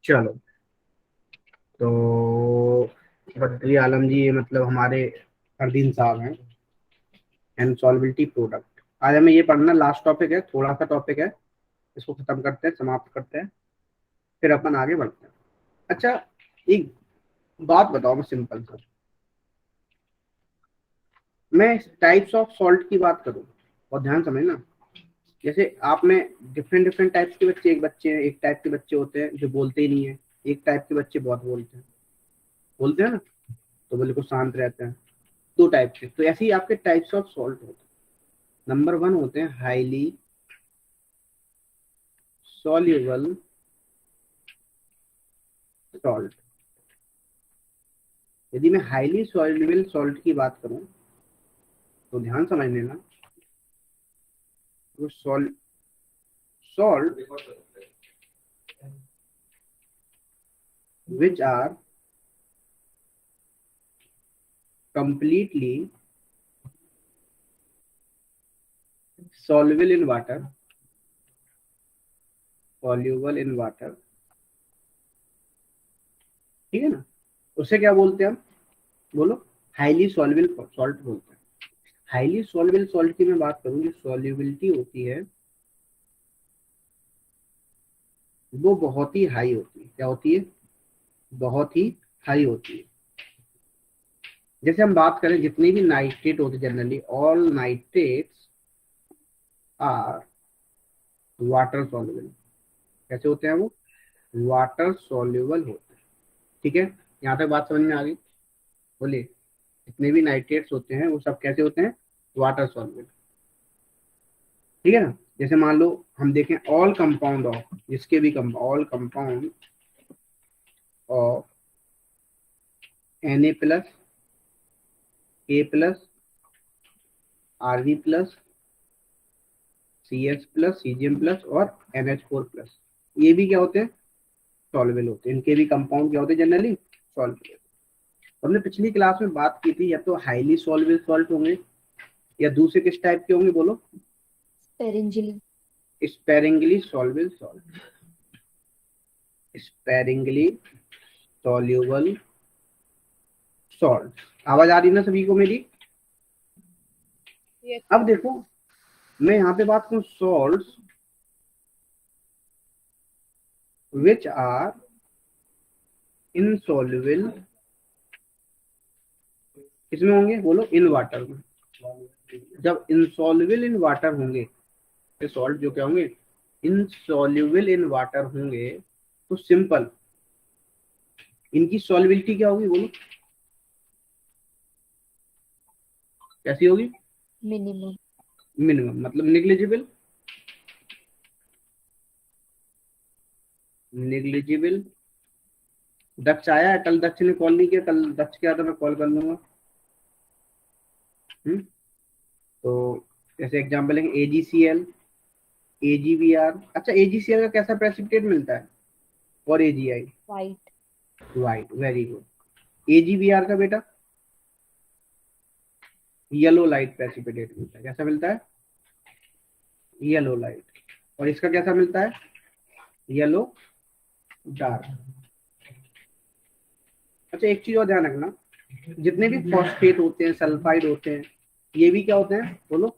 चलो, तो बद्री आलम जी, ये मतलब हमारे फरदीन साहब हैं, एंड सॉल्विलिटी प्रोडक्ट। आज हमें ये पढ़ना, लास्ट टॉपिक है, थोड़ा सा टॉपिक है, इसको खत्म करते हैं, समाप्त करते हैं, फिर अपन आगे बढ़ते हैं। अच्छा, एक बात बताओ, मैं सिंपल सा, मैं टाइप्स ऑफ सॉल्ट की बात करूं और ध्यान समझना। जैसे आप में डिफरेंट डिफरेंट टाइप्स के बच्चे, एक बच्चे हैं, एक टाइप के बच्चे होते हैं जो बोलते ही नहीं है, एक टाइप के बच्चे बहुत बोलते हैं ना, तो बिल्कुल शांत रहते हैं। दो टाइप के, तो ऐसे ही आपके टाइप्स ऑफ सॉल्ट होते हैं। नंबर वन होते हैं हाईली सॉल्युबल सॉल्ट। यदि मैं हाईली सॉल्युबल सॉल्ट की बात करूं तो ध्यान समझ लेना, वो salt which are completely soluble in water, soluble in water, ठीक है ना, उसे क्या बोलते हैं हम? बोलो। हाईली सॉल्युबल सॉल्ट बोलते हैं। हाईली सॉल्युबल सॉल्ट की मैं बात करूं, जो सॉल्युबिलिटी होती है वो बहुत ही हाई होती है। क्या होती है? बहुत ही हाई होती है। जैसे हम बात करें, जितने भी नाइट्रेट होते हैं, generally all nitrates are water soluble. कैसे होते हैं वो? वाटर सॉल्युबल होते हैं। ठीक है, यहाँ तक बात समझ में आ गई? बोलिए। जितने भी नाइट्रेट्स होते हैं वो सब कैसे होते हैं? Water soluble. ठीक है ना। जैसे मान लो हम देखें, ऑल कंपाउंड ऑफ, जिसके भी all compound of Na+, A+, Rb+, CS+, Cgm+, और NH4+, ये भी क्या होते हैं? सॉल्युबल होते हैं। इनके भी कंपाउंड क्या होते हैं? Generally soluble. हमने पिछली क्लास में बात की थी, या तो हाईली सॉल्युबल सॉल्ट होंगे, या दूसरे किस टाइप के होंगे? बोलो। Sparingly. Sparingly soluble salt. Sparingly soluble salt. आवाज आ रही ना सभी को मेरी? Yes, अब sir. देखो, मैं यहाँ पे बात करूँ सॉल्ट्स विच आर इनसॉल्युबल, किसमें होंगे? बोलो, इन वाटर में। जब इनसॉल्युबल इन वाटर होंगे, ये सॉल्ट जो क्या होंगे? इनसॉल्युबल इन वाटर होंगे, तो सिंपल इनकी सॉल्युबिलिटी क्या होगी? बोलो, कैसी होगी? मिनिमम। मिनिमम, मतलब निग्लिजिबल। निग्लिजिबल। दक्ष आया है? कल दक्ष ने कॉल नहीं किया, कल दक्ष क्या था, मैं कॉल कर लूंगा। तो जैसे एग्जांपल लेंगे, AgCl, AgBr। अच्छा, AgCl का कैसा प्रेसिपिटेट मिलता है? और AgI? White. White, very good. AgBr का बेटा येलो लाइट प्रेसिपिटेट मिलता है। कैसा मिलता है? Yellow light. और इसका कैसा मिलता है? Yellow dark. अच्छा, एक चीज और ध्यान रखना, जितने भी फॉस्फेट होते हैं, सल्फाइड होते हैं, ये भी क्या होते हैं? बोलो,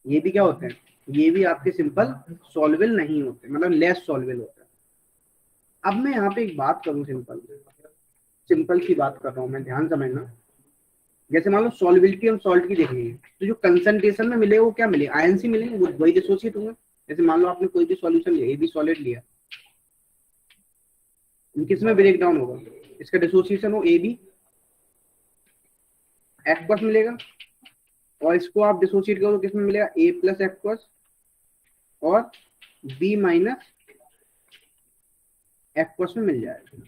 ये भी क्या होते हैं? ये भी आपके सिंपल सॉल्युबल नहीं होते, मतलब लेस सॉल्युबल होते हैं। अब मैं यहाँ पे एक बात करूँ, सिंपल सिंपल सी बात कर रहा हूँ मैं, ध्यान समझना। जैसे मान लो सॉल्युबिलिटी हम सॉल्ट की देख लीजिए, तो जो कंसंट्रेशन में मिले वो क्या मिले? आयन सी मिलेंगे, वही डिसोसिएट होंगे। जैसे मान लो आपने कोई भी सॉल्यूशन लिया, AB सॉलिड लिया, किस में ब्रेक डाउन होगा? इसका डिसोसिएशन हो AB, एक्वस मिलेगा, और इसको आप डिसोसिएट करो तो किस में मिलेगा? A+ एक्वस और B- एक्वस में मिल जाएगा।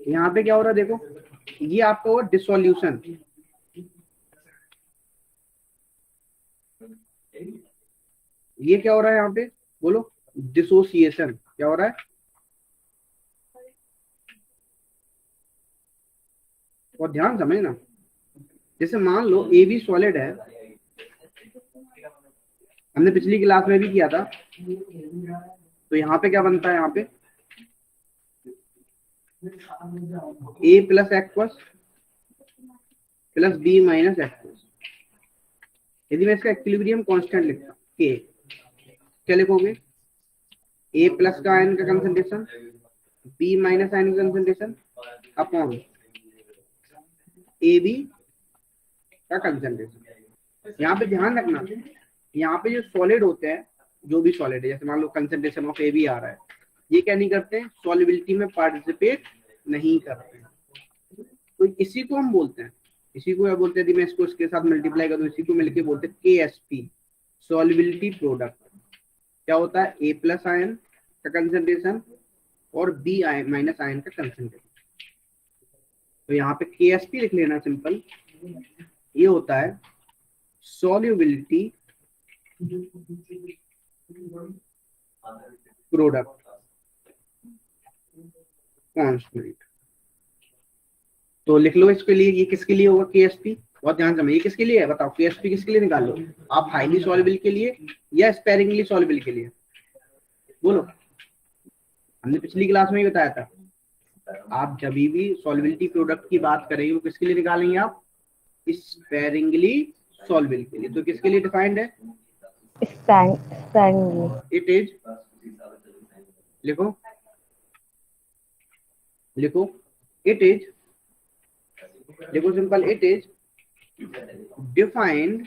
यहाँ पे क्या हो रहा है? देखो, ये आपका हुआ डिसोल्यूशन, ये क्या हो रहा है यहाँ पे? बोलो, डिसोसिएशन। क्या हो रहा है? और ध्यान समझना, जैसे मान लो AB सॉलिड है, हमने पिछली क्लास में भी किया था, तो यहाँ पे क्या बनता है, यहाँ पे A plus aqueous plus B minus aqueous. यदि मैं इसका इक्विलिब्रियम कांस्टेंट लिखता हूँ के, क्या लिखोगे, ए प्लस का आयन का कंसंट्रेशन बी माइनस आयन का कंसंट्रेशन अपॉन ए बी का कंसंट्रेशन। यहाँ पे ध्यान रखना, यहाँ पे जो सॉलिड होते हैं, जो भी सॉलिड है, जैसे मान लो कंसंट्रेशन ऑफ ए बी आ रहा है, ये क्या नहीं करते हैं, सॉलिबिलिटी में पार्टिसिपेट नहीं करते हैं। तो इसी को हम बोलते हैं, इसी को क्या बोलते हैं, यदि मैं इसको इसके साथ मल्टीप्लाई करूँ, इसी को मिलके बोलते हैं KSP, सॉलिबिलिटी प्रोडक्ट। क्या होता है, ए प्लस आयन का कंसंट्रेशन और बी आयन माइनस आयन का कंसंट्रेशन। तो यहाँ पे KSP लिख लेना सिंपल। ये होता है सॉल्युबिलिटी प्रोडक्ट कांस्टेंट। तो लिख लो इसके लिए, ये किसके लिए होगा KSP, बहुत ध्यान से, ये किसके लिए है बताओ, KSP किसके लिए निकाल लो आप, हाईली सॉल्युबल के लिए या स्पेरिंगली सॉल्युबल के लिए, बोलो। हमने पिछली क्लास में ही बताया था, आप जब भी सॉल्युबिलिटी प्रोडक्ट की बात करेंगे वो किसके लिए निकालेंगे आप, स्पेरिंगली सॉल्युबल के लिए। तो किसके लिए डिफाइंड है, sparingly. इट इज, लिखो लिखो, इट इज, देखो simple, it is defined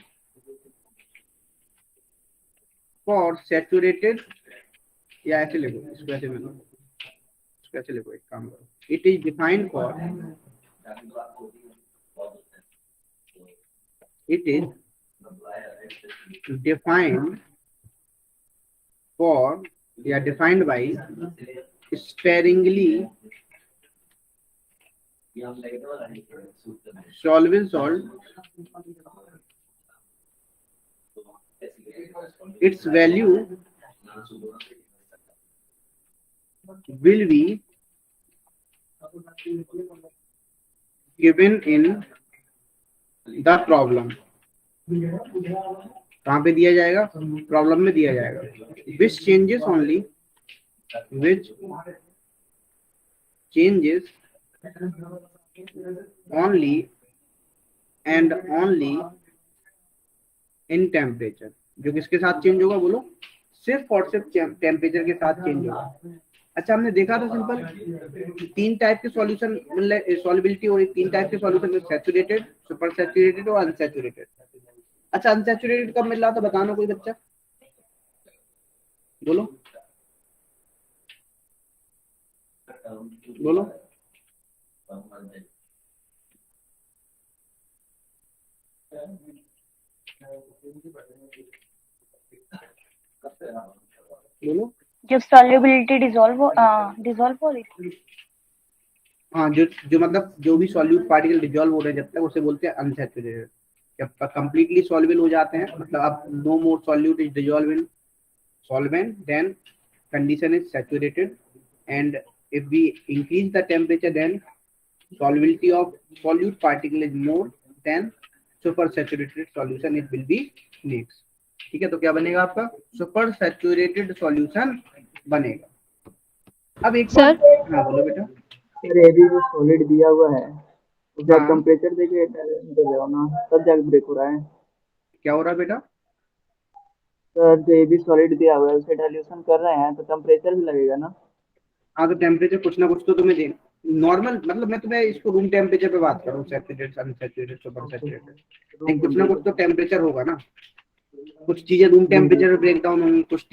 for saturated, या ऐसे लिखो इसको, ऐसे में इसको ऐसे लिखो, एक काम करो, it is defined for, it is defined for, या defined by sparingly soluble salt, its value will be given in the problem. कहाँ पे दिया जाएगा, प्रॉब्लम में दिया जाएगा। विच changes only, which changes only and only in temperature, जो किसके साथ चेंज होगा, बोलो, सिर्फ और सिर्फ टेम्परेचर के साथ चेंज होगा। अच्छा, हमने देखा था सिंपल, तीन टाइप के सॉल्यूशन, मतलब सॉल्युबिलिटी और तीन टाइप के सॉल्यूशन, सैचुरेटेड, सुपर सैचुरेटेड और अनसैचुरेटेड। अच्छा, अनसैचुरेटेड कब मिल रहा था, बताना कोई बच्चा, बोलो बोलो। बोलो, जब सॉल्युबिलिटी डिसॉल्व हो रही थी। हाँ, जो मतलब जो भी सॉल्यूट पार्टिकल डिसॉल्व हो रहे हैं जब तक, उसे बोलते हैं अनसैचुरेटेड। जब कंप्लीटली सॉल्युबल हो जाते हैं, मतलब अब no more solute is dissolve in solvent, then condition is saturated, and if we increase the temperature, then solubility of solute particle is more than super saturated solution, it will be next। ठीक है, तो क्या बनेगा आपका, super saturated solution बनेगा। अब एक sir, हाँ बोलो बेटा। सर ये भी जो सॉलिड दिया हुआ है उसका हाँ। टेम्परेचर देके दे रहे हो ना, तब जाके ब्रेक हो रहा है। क्या हो रहा है बेटा, सर जो ये भी सॉलिड दिया हुआ है उसे डाइल्यूशन कर रहे हैं तो टेम्परेचर भी लगेगा ना। हाँ, तो टेम्परेचर कुछ ना कुछ तो तुम्हें देना, नॉर्मल, मतलब मैं तुम्हें इसको रूम टेम्परेचर पे बात कर रहा हूँ, सैचुरेटेड, अनसैचुरेटेड, सुपर सैचुरेटेड, कुछ ना कुछ तो टेम्परेचर होगा ना। कुछ चीजें रूम टेम्परेचर पे ब्रेक डाउन होंगी, कुछ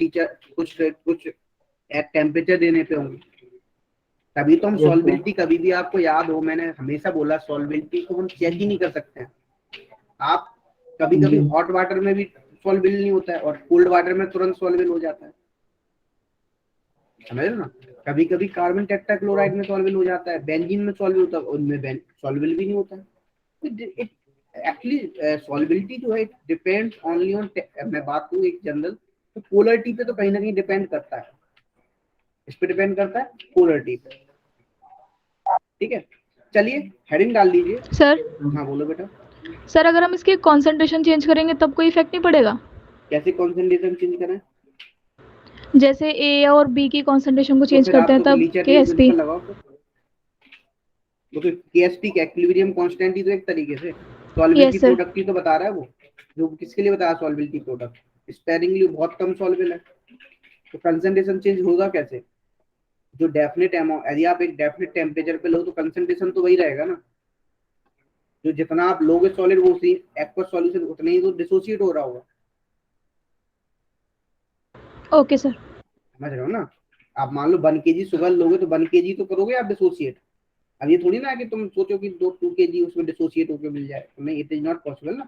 टेम्परेचर देने पे होंगी, तभी तो हम सॉल्युबिलिटी, कभी भी आपको याद हो, मैंने हमेशा बोला सॉल्युबिलिटी को हम चेक ही नहीं कर सकते हैं। आप कभी कभी हॉट वाटर में भी सॉल्युबल नहीं होता है और कोल्ड वाटर में तुरंत सॉल्युबल हो जाता है, समझ रहे हो ना। कभी कभी कार्बन टेट्राक्लोराइड में सॉल्युबल हो जाता है, बेंजीन में सॉल्युबल होता है, उनमें सॉल्युबल भी नहीं होता है। एक्चुअली सॉल्युबिलिटी जो है इट डिपेंड्स ओनली ऑन, मैं बात करूँ एक जनरल, तो पोलरिटी पे तो कहीं ना कहीं डिपेंड करता है, इस पे डिपेंड करता है पोलरिटी पे। ठीक है, चलिए हेडिंग डाल दीजिए। सर। हाँ बोलो बेटा। सर, अगर हम इसके कॉन्सेंट्रेशन चेंज करेंगे तब कोई इफेक्ट नहीं पड़ेगा? कैसे कॉन्सेंट्रेशन चेंज करें? जैसे ए और बी की कॉन्सेंट्रेशन को तो चेंज फिर करते आप हैं तो तब लीचर के एस पी। प्रिंसिपल लगाओ तो। वो तो केएसपी का इक्विलिब्रियम कांस्टेंट ही तो एक तरीके से सॉल्युबिलिटी यस सर। प्रोडक्ट ही तो बता रहा है वो, जो किसके लिए बताया सॉल्युबिलिटी प्रोडक्ट, स्पेरिंगली बहुत कम सॉल्युबल है, तो कंसंट्रेशन चेंज होगा कैसे? जो डेफिनेट अमाउंट, यदि आप एक डेफिनेट टेम्परेचर पे लो तो कंसंट्रेशन तो वही रहेगा ना, जो जितना आप लोगे सॉलिड वो उसी एक्वस सॉल्यूशन उतना ही तो डिसोसिएट हो रहा होगा। Okay sir. समझ रहे हो ना? आप मान लो 1 kg शुगर लोगे तो 1 kg तो करोगे आप डिसोसिएट। अब ये थोड़ी ना है कि तुम सोचो कि 2 kg उसमें डिसोसिएट होकर मिल जाए, तो नहीं, इट इज नॉट पॉसिबल ना।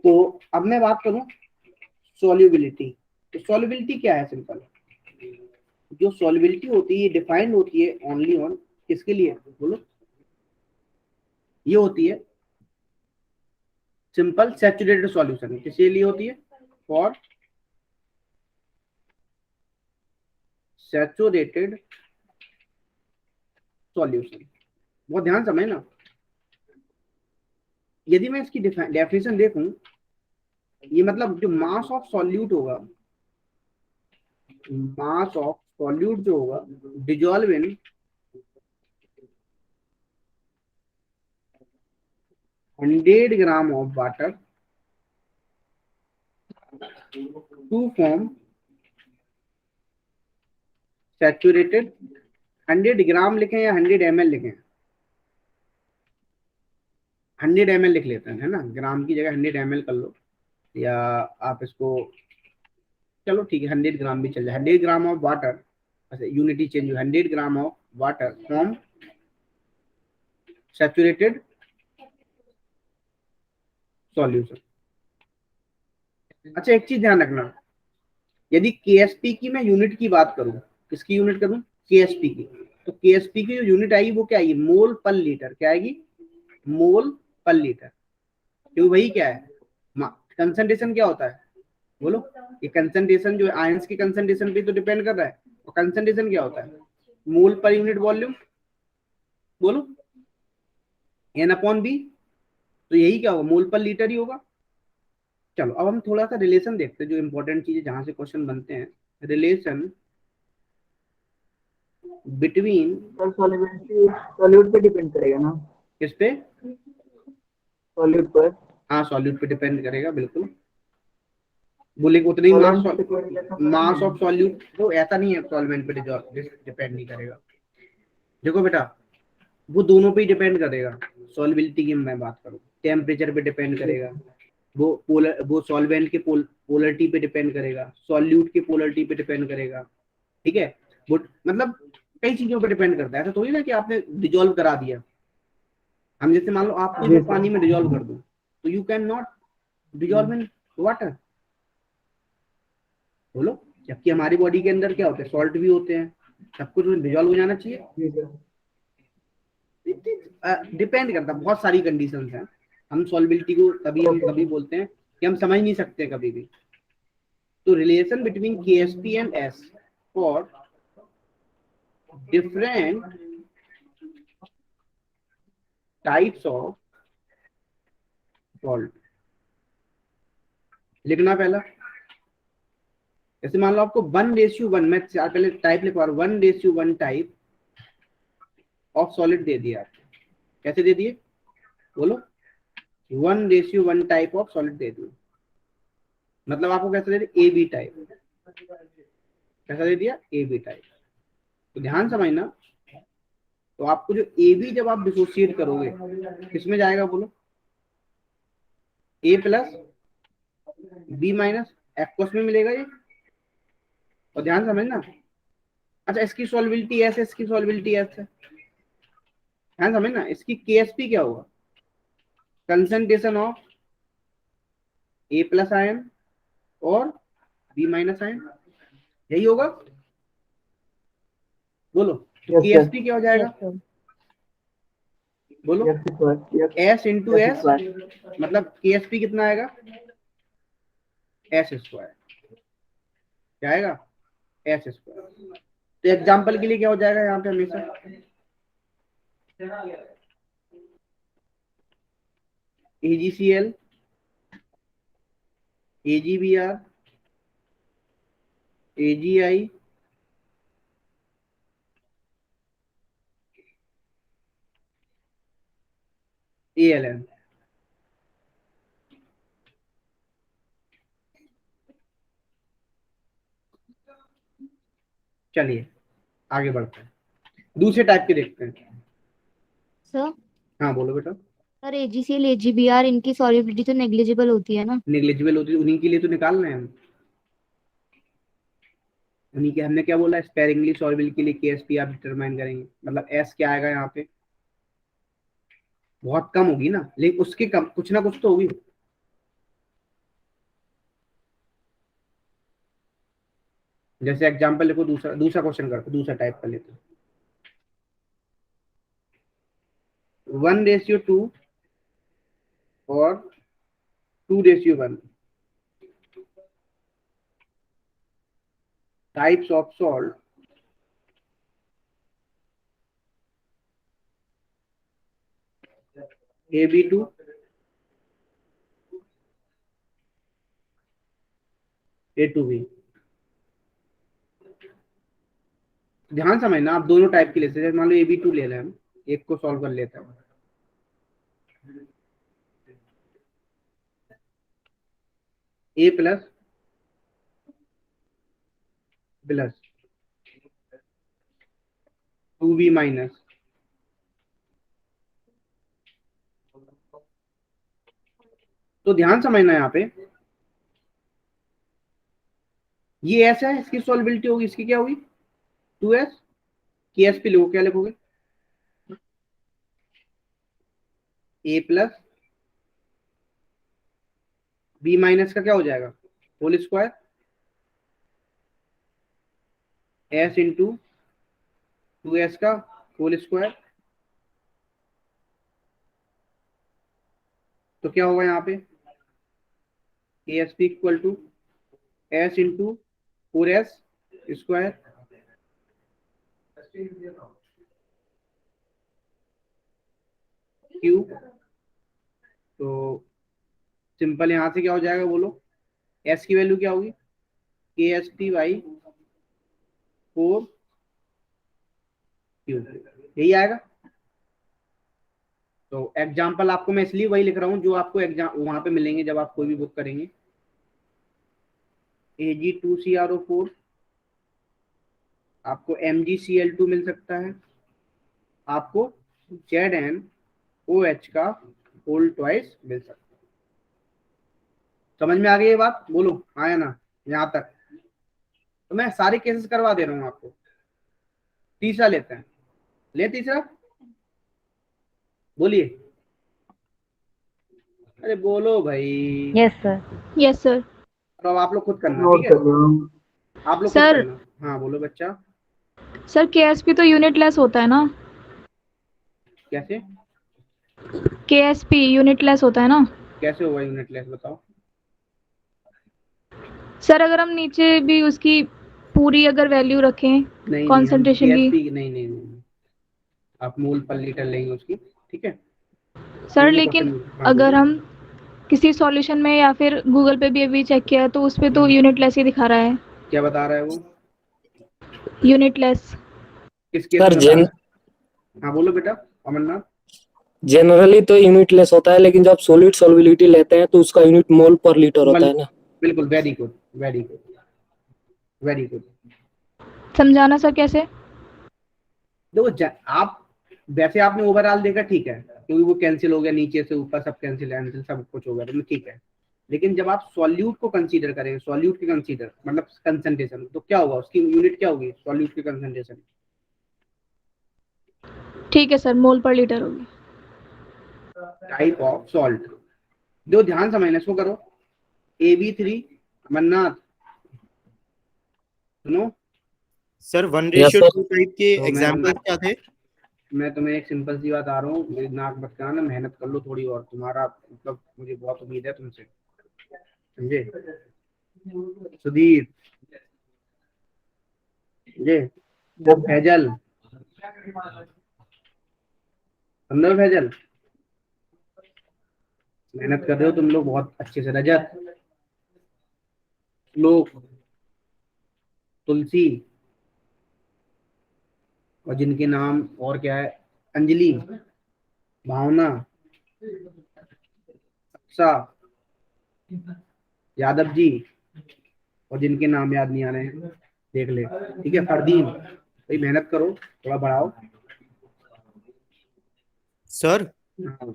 तो अब मैं बात करूं सॉल्युबिलिटी, तो सॉल्युबिलिटी क्या है? सिंपल, जो सॉल्युबिलिटी होती है डिफाइंड होती है ओनली ऑन किसके लिए बोलो? ये होती है सिंपल सैचुरेटेड सॉल्यूशन, किसके लिए होती है? For saturated solution. बहुत ध्यान समझ ना, यदि मैं इसकी डेफिनेशन देखूं, ये मतलब जो मास ऑफ सॉल्यूट होगा, मास ऑफ सॉल्यूट जो होगा dissolve in 100 gram of water to form saturated, 100 gram लिखें या 100 ml लिखें? 100 ml लिख लेते हैं, है ना, ग्राम की जगह 100 ml कर लो, या आप इसको, चलो ठीक है 100 ग्राम भी चल जाए। 100 ग्राम ऑफ वाटर, अच्छा यूनिटी चेंज हुई, 100 gram of water from saturated solution. अच्छा एक चीज ध्यान रखना, यदि केएसपी की मैं यूनिट की बात करूं, किसकी यूनिट करूं? केएसपी की, तो केएसपी की जो यूनिट आएगी वो क्या आएगी? मोल पर लीटर। क्या आएगी? मोल पर लीटर। क्यों भाई, क्या है? कंसंट्रेशन क्या होता है बोलो? ये कंसंट्रेशन जो आयंस की कंसंट्रेशन पे तो डिपेंड कर रहा है, और कंसंट्रेशन क्या होता है? मोल पर यूनिट वॉल्यूम। बोलो, एन अपॉन बी, तो यही क्या होगा? मोल पर लीटर ही होगा। चलो अब हम थोड़ा सा रिलेशन देखते हैं, जो इंपॉर्टेंट चीज है जहां से क्वेश्चन बनते हैं, relation between, sir solubility solute पे डिपेंड करेगा ना? किस पे? सॉल्यूट पर। हाँ सॉल्यूट पे डिपेंड करेगा बिल्कुल, बोले उतनी मास, सॉल्वेंट से कोई रिलेशन तो नहीं मास है? ऑफ सॉल्यूट तो ऐसा नहीं है सॉल्वेंट पे डिपेंड नहीं करेगा। देखो बेटा, वो दोनों पे ही डिपेंड करेगा। सॉल्युबिलिटी की मैं बात करूँ, टेम्परेचर पे डिपेंड करेगा, वो सॉल्वेंट के पोलरिटी पे डिपेंड करेगा, सॉल्यूट के पोलरिटी पे डिपेंड करेगा, ठीक है? वो मतलब कई चीजों पे डिपेंड करता है, ऐसा थोड़ी ना कि आपने डिजोल्व करा दिया। हम जैसे मान लो आपको जी मैं सर। पानी में डिजोल्व कर दूं, तो you can not dissolve in water, बोलो। जबकि हमारी बॉडी के अंदर क्या होते हैं? सॉल्ट भी होते हैं, सब कुछ डिजोल्व हो जाना चाहिए। जी सर। डिपेंड करता है, बहुत सारी कंडीशंस हैं। हम सॉल्युबिलिटी को तभी हम ओके कभी सर। बोलते हैं कि हम समझ नहीं सकते कभी भी। तो relation between Ksp and S for different types of salt, लिखना पहला। जैसे मान लो आपको 1:1, मैं पहले टाइप लिखवा रहा हूँ, 1:1 टाइप ऑफ सॉलिड दे दिया आपको। कैसे दे दिए बोलो? 1:1 टाइप ऑफ सॉलिड दे दिए, मतलब आपको कैसे दे दिया? A B type. कैसा दे दिया? A B type. तो ध्यान समझना, तो आपको जो ए बी जब आप डिसोसिएट करोगे किसमें जाएगा बोलो? ए प्लस बी माइनस एक्वस में मिलेगा ये। और ध्यान समझना, अच्छा इसकी सॉल्युबिलिटी ऐसे, इसकी सॉल्युबिलिटी ऐसे, ध्यान समझना, इसकी केएसपी क्या होगा? Concentration of A plus ion और बी माइनस आयन, यही होगा बोलो। तो यस सर। केएसपी क्या हो जाएगा Yes, sir. बोलो? Yes square. Yes. S into yes S, square. मतलब केएसपी कितना आएगा? S square. क्या आएगा? S square. तो एग्जाम्पल के लिए क्या हो जाएगा यहाँ पे हमेशा? AgCl, AgBr, AgI AlN। चलिए आगे बढ़ते हैं, दूसरे टाइप के देखते हैं। सर हाँ बोलो बेटा। सर AgCl AgBr इनकी सॉल्युबिलिटी तो नेग्लिजिबल होती है ना? नेग्लिजिबल होती है, उन्हीं के लिए तो निकालना है हम। उन्हीं के, हमने क्या बोला, स्पेरिंगली सॉल्युबल के लिए KSP आप डिटरमाइन करेंगे, मतलब S क्या आएगा यहाँ पे, बहुत कम होगी ना, लेकिन उसके कम कुछ ना कुछ तो होगी। जैसे एग्जांपल देखो, दूसरा दूसरा क्वेश्चन करते, दूसरा टाइप कर लेते हैं। 1:2 और 2:1 types of salt AB2 A2B। ध्यान समझना, आप दोनों टाइप के लेते हैं, मान लो AB2 ले रहे हैं हम, एक को सॉल्व कर लेते हैं। A plus plus 2B minus, तो ध्यान समझना यहाँ पे, ये ऐसा है, इसकी सॉल्युबिलिटी होगी, इसकी क्या होगी 2S। KSP लोगो, क्या लिखोगे, A प्लस B माइनस का क्या हो जाएगा whole square S into 2S का होल स्क्वायर। तो क्या होगा यहाँ पे, KSP equal to S into 4S square क्यू। तो सिंपल यहां से क्या हो जाएगा बोलो, S की वैल्यू क्या होगी, KSP बाई 4 क्यू, यही आएगा। तो एग्जाम्पल आपको मैं इसलिए वही लिख रहा हूँ जो आपको एग्जाम वहां पे मिलेंगे जब आप कोई भी बुक करेंगे। Ag2CrO4, आपको MgCl2 मिल सकता है, आपको ZnOH का होल ट्वाइस मिल सकता है। समझ में आ गई ये बात, बोलो आया ना यहाँ तक। तो मैं सारे केसेस करवा दे रहा हूँ आपको। तीसरा लेते हैं, ले तीसरा, बोलिए, अरे बोलो भाई। Yes sir. Yes sir. तो अब आप लोग खुद करना, नोट ठीक है, कर रहा हूँ। आप लोग खुद सर करना। हाँ बोलो बच्चा। सर केएसपी तो यूनिट लेस होता है ना? कैसे, केएसपी यूनिट लेस होता है ना? कैसे होगा यूनिट लेस, बताओ। सर अगर हम नीचे भी उसकी पूरी अगर वैल्यू रखें नहीं नहीं, हम कॉन्सेंट्रेशन की। KSP नहीं नहीं नहीं, आप मोल पर लीटर लेंगे उसकी, ठीक है। सर ये लेकिन क्वेश्चन, हाँ अगर बोलो। हम किसी सॉल्यूशन में या फिर गूगल पे भी अभी चेक किया तो उस पे तो यूनिट लेस ही दिखा रहा है। क्या बता रहा है वो, यूनिट लेस। किस केस सर में बता रहा है, हाँ बोलो बेटा अमरनाथ। जनरली तो यूनिट लेस होता है, लेकिन जब सॉलिड सॉल्युबिलिटी लेते हैं तो उसका यूनिट मोल पर लीटर होता है ना? बिल्कुल, very good very good very good. समझाना सर कैसे? देखो आप वैसे आपने ओवरऑल देखा, ठीक है, क्योंकि वो कैंसिल हो गया, नीचे से ऊपर सब कैंसिल कैंसिल सब कुछ हो गया, तो ठीक है। लेकिन जब आप सॉल्यूट को कंसीडर करें, सॉल्यूट की कंसीडर मतलब कंसंट्रेशन, तो क्या होगा, उसकी यूनिट क्या होगी सॉल्यूट की कंसंट्रेशन। ठीक है सर, मोल पर लीटर होगी। टाइप ऑफ सॉल्ट, जो ध्यान समझना, इसको करो। AB3 मन्नाथ, सुनो। Sir one yes ratio sir. Two type के तो एग्जाम्पल्स क्या थे? मैं तुम्हें एक सिंपल सी बात आ रहा हूँ, मेरी नाक मत कराना, मेहनत कर लो थोड़ी और, तुम्हारा मतलब मुझे बहुत उम्मीद है तुमसे, समझे। सुधीर, समझे, फैजल, समझो फैजल, मेहनत कर रहे हो तुम लोग बहुत अच्छे से। रजत, लोग, तुलसी, और जिनके नाम और क्या है, अंजलि, भावना, अक्सा, यादव जी, और जिनके नाम याद नहीं आ रहे हैं देख ले, ठीक है। फरदीन, भाई मेहनत करो, थोड़ा बढ़ाओ। सर, हाँ,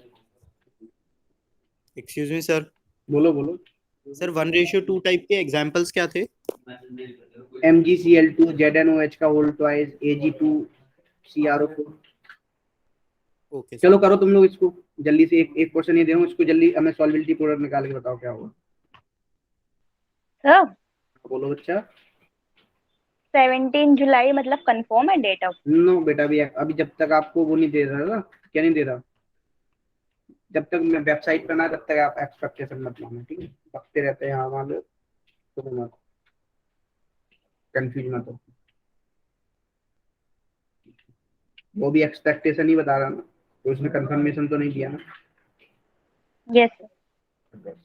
एक्सक्यूज मी सर। बोलो बोलो। सर 1:2 टाइप के एग्जांपल्स क्या थे? MgCl2 ZnOH का whole twice, Ag2CrO4। Okay sir. चलो करो तुम लोग इसको जल्दी से, एक एक क्वेश्चन ये दे, इसको जल्दी हमें सॉल्विलिटी प्रोडक्ट निकाल के बताओ क्या होगा। सर बोलो बच्चा। 17 जुलाई मतलब कंफर्म है डेट ऑफ? नो बेटा, अभी जब तक आपको वो नहीं दे रहा ना, क्या नहीं दे रहा, जब तक मैं वेबसाइट पर ना, तब तक आप एक्सपेक्टेशन मत लाना, ठीक है। बकते रहते हैं यहाँ वहाँ लोग, तो मत कंफ्यूज मत हो। वो भी एक्सपेक्टेशन ही बता रहा ना, तो उसने कंफर्मेशन तो नहीं दिया ना। Yes sir.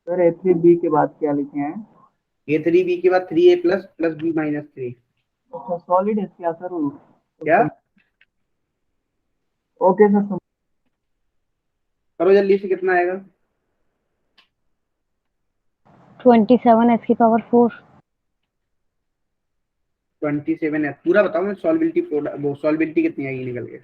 सर A3B के बाद क्या लिखे हैं? A3B के बाद 3A प्लस प्लस B-3। अच्छा सॉलिड है क्या सर? क्या? Okay sir. करो जल्दी से, कितना आएगा? 27 S की पावर 4। 27 है पूरा, बताओ मैं सॉल्विलिटी प्रोडक्ट, वो सॉल्विलिटी कितनी आएगी निकल के?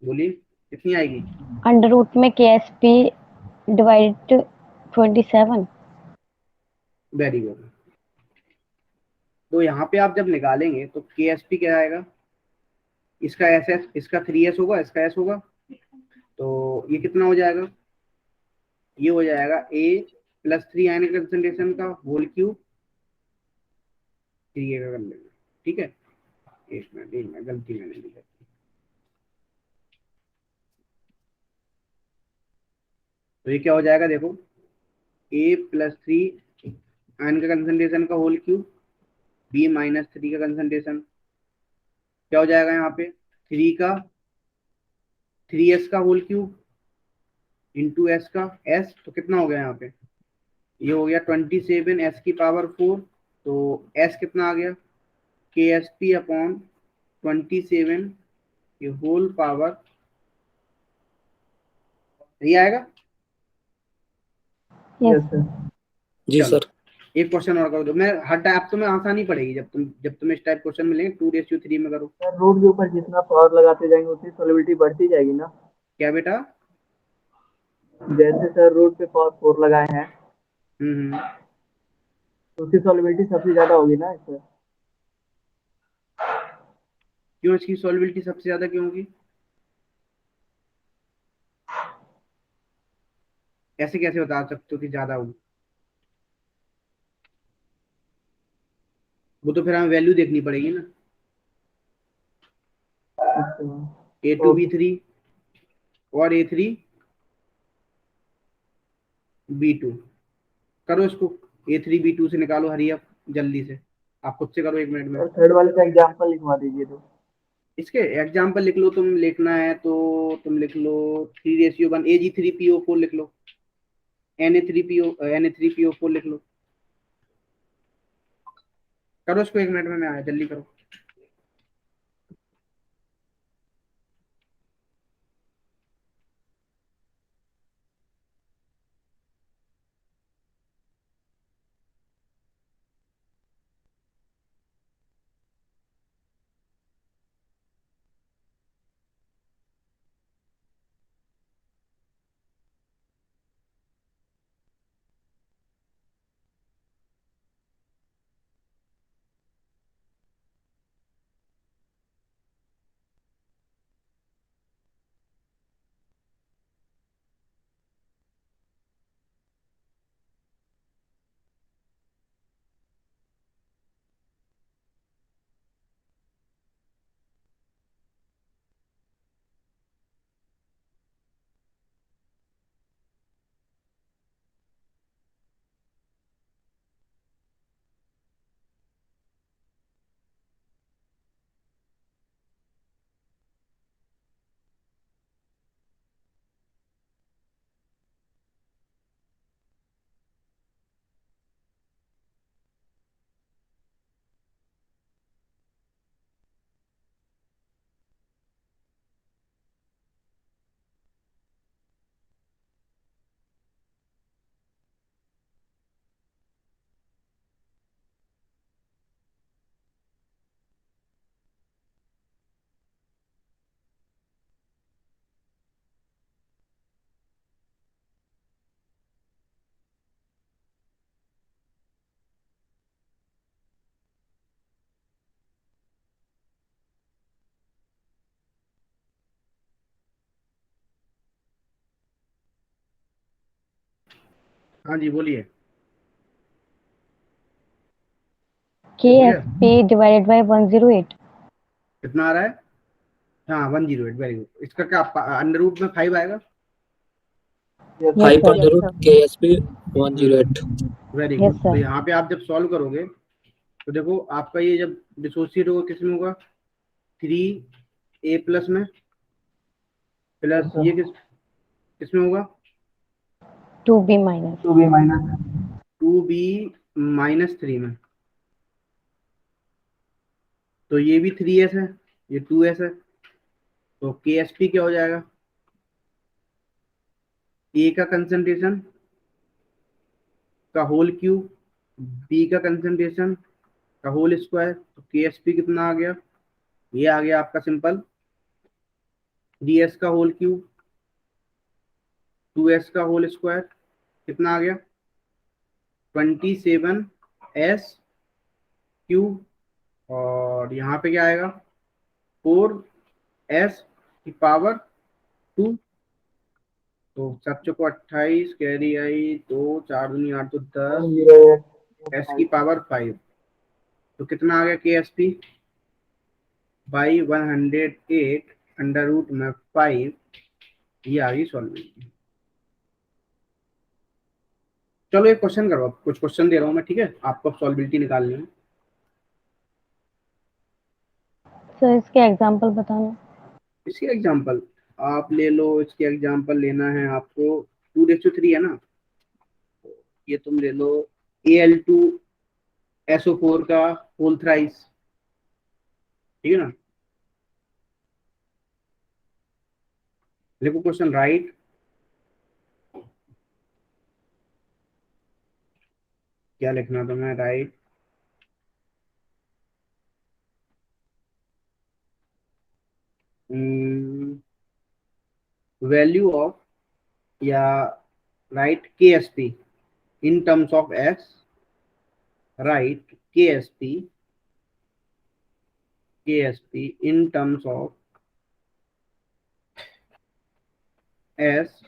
बोलिए कितनी आएगी? अंडर रूट में KSP डिवाइड 27। Very good. तो यहाँ पे आप जब निकालेंगे तो KSP क्या आएगा, इसका SS, इसका 3S होगा, इसका S होगा, तो ये कितना हो जाएगा, ये हो जाएगा A+3 आयन कंसंट्रेशन का होल क्यूब, 3A का कर लेंगे, ठीक है। एक मिनट गलती मैंने लिखा, तो ये क्या हो जाएगा देखो, A+3 आयन का कंसंट्रेशन का होल क्यूब, B-3 का कंसंट्रेशन, क्या हो जाएगा यहाँ पे, 3S का होल क्यूब इंटू S का S, तो कितना हो गया यहाँ पे, ये हो गया 27 S की पावर 4। तो S कितना आ गया, KSP अपॉन 27 ये होल पावर, ये आएगा। Yes sir. जी चलो सर। एक क्वेश्चन और कर दो, मैं हर टाइप तुम्हें आसानी पड़ेगी, जब तुम्हें इस टाइप क्वेश्चन मिलेंगे 2:3 में करो। सर रूट के ऊपर जितना पावर लगाते जाएंगे उतनी सॉलिबिलिटी बढ़ती जाएगी ना? क्या बेटा? जैसे सर रूट पे पावर 4 लगाए हैं हम्म। तो उसकी सॉलिबिलिटी सबसे ज्यादा होगी ना सर? क्यों इसकी सॉल्विलिटी सबसे ज्यादा क्यों होगी, ऐसे कैसे बता सकते हो कि ज्यादा होगी? वो तो फिर हमें वैल्यू देखनी पड़ेगी ना, अच्छा। A2B3 और A3B2, करो इसको, A3B2 से निकालो, हरी अप जल्दी से, आप खुद से करो 1 मिनट में। और थर्ड वाले का एग्जांपल लिखवा दीजिए तो। इसके एग्जाम्पल लिख लो, तुम लिखना है तो तुम लिख लो 3:1 Ag3PO4 लिख लो, Na3PO4 लिख लो, करो इसको 1 मिनट में, मैं आया, जल्दी करो। हाँ जी बोलिए। के हो एस गया? P divided by 108। कितना आ रहा है? हाँ 108, वेरी गुड। इसका क्या अंडर रूट में 5 आएगा? Yes yes five sir. Under root K S P 108। Very yes good. तो सर। यहाँ पे आप जब सॉल्व करोगे तो देखो आपका ये जब डिसोसिएट होगा किस में होगा? 3a+ में, प्लस ये किस में होगा? 2b minus. 2b minus. 2b-3 में। तो ये भी 3s है, ये 2s है, तो KSP क्या हो जाएगा? ए का कंसंट्रेशन का होल क्यूब, बी का कंसंट्रेशन का होल स्क्वायर, तो KSP कितना आ गया? ये आ गया आपका सिंपल 3s का होल क्यूब, 2s का होल स्क्वायर, कितना आ गया? 27s क्यूब, और यहाँ पे क्या आएगा? 4s की पावर 2। तो 7 चौको 28, कैरी आई 2, 4 दूनी 8 तो 10, 108 s की पावर 5। तो कितना आ गया KSP? बाई 108 अंडर रूट में 5। ये आ गई सॉल्वेंट। चलो एक क्वेश्चन करो, अब कुछ क्वेश्चन दे रहा हूँ मैं, ठीक है? आपको सॉल्बिलिटी निकालनी है। सर इसके एग्जांपल बताना। इसके एग्जांपल आप ले लो, इसके एग्जांपल लेना है आपको। 2:3 है ना, ये तुम ले लो Al2SO4 का होल थ्राइस, ठीक है ना? देखो क्वेश्चन, राइट क्या लिखना तुम्हें? राइट वैल्यू ऑफ, या right KSP in terms of s, write KSP in terms of s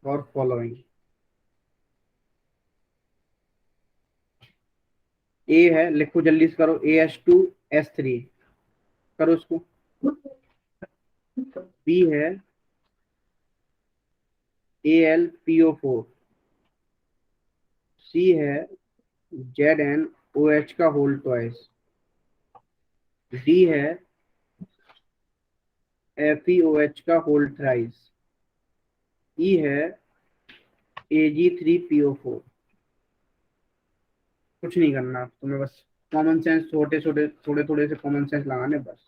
for following. A है, लिखो जल्दी से करो, AH2S3 करो इसको। B है AlPO4। C है ZnOH का होल ट्वाइस। D है FeOH का होल थ्राइस। E है Ag3PO4। कुछ नहीं करना तुम्हें, बस कॉमन सेंस, छोटे छोटे थोड़े थोड़े से कॉमन सेंस लगाने बस।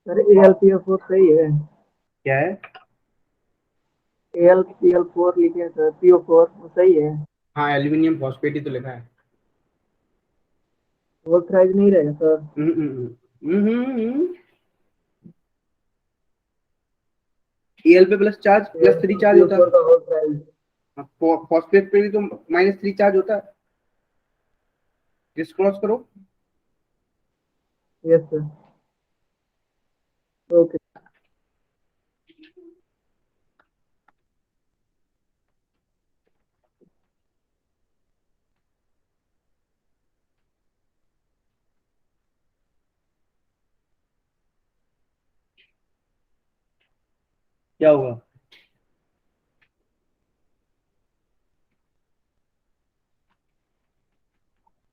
सर AlPO4 सही है। क्या है? AlPO4 लिखे हैं सर, PO4 वो सही है। हाँ एल्यूमिनियम फॉस्फेट ही तो लिखा है। होल थ्राइज नहीं रहेगा सर। Al पे +3 चार्ज होता PO4 का होल थ्राइज। है, फॉस्फेट पे भी तो -3 चार्ज होता है। क्रिस क्रॉस करो। Yes sir. ओके। क्या होगा?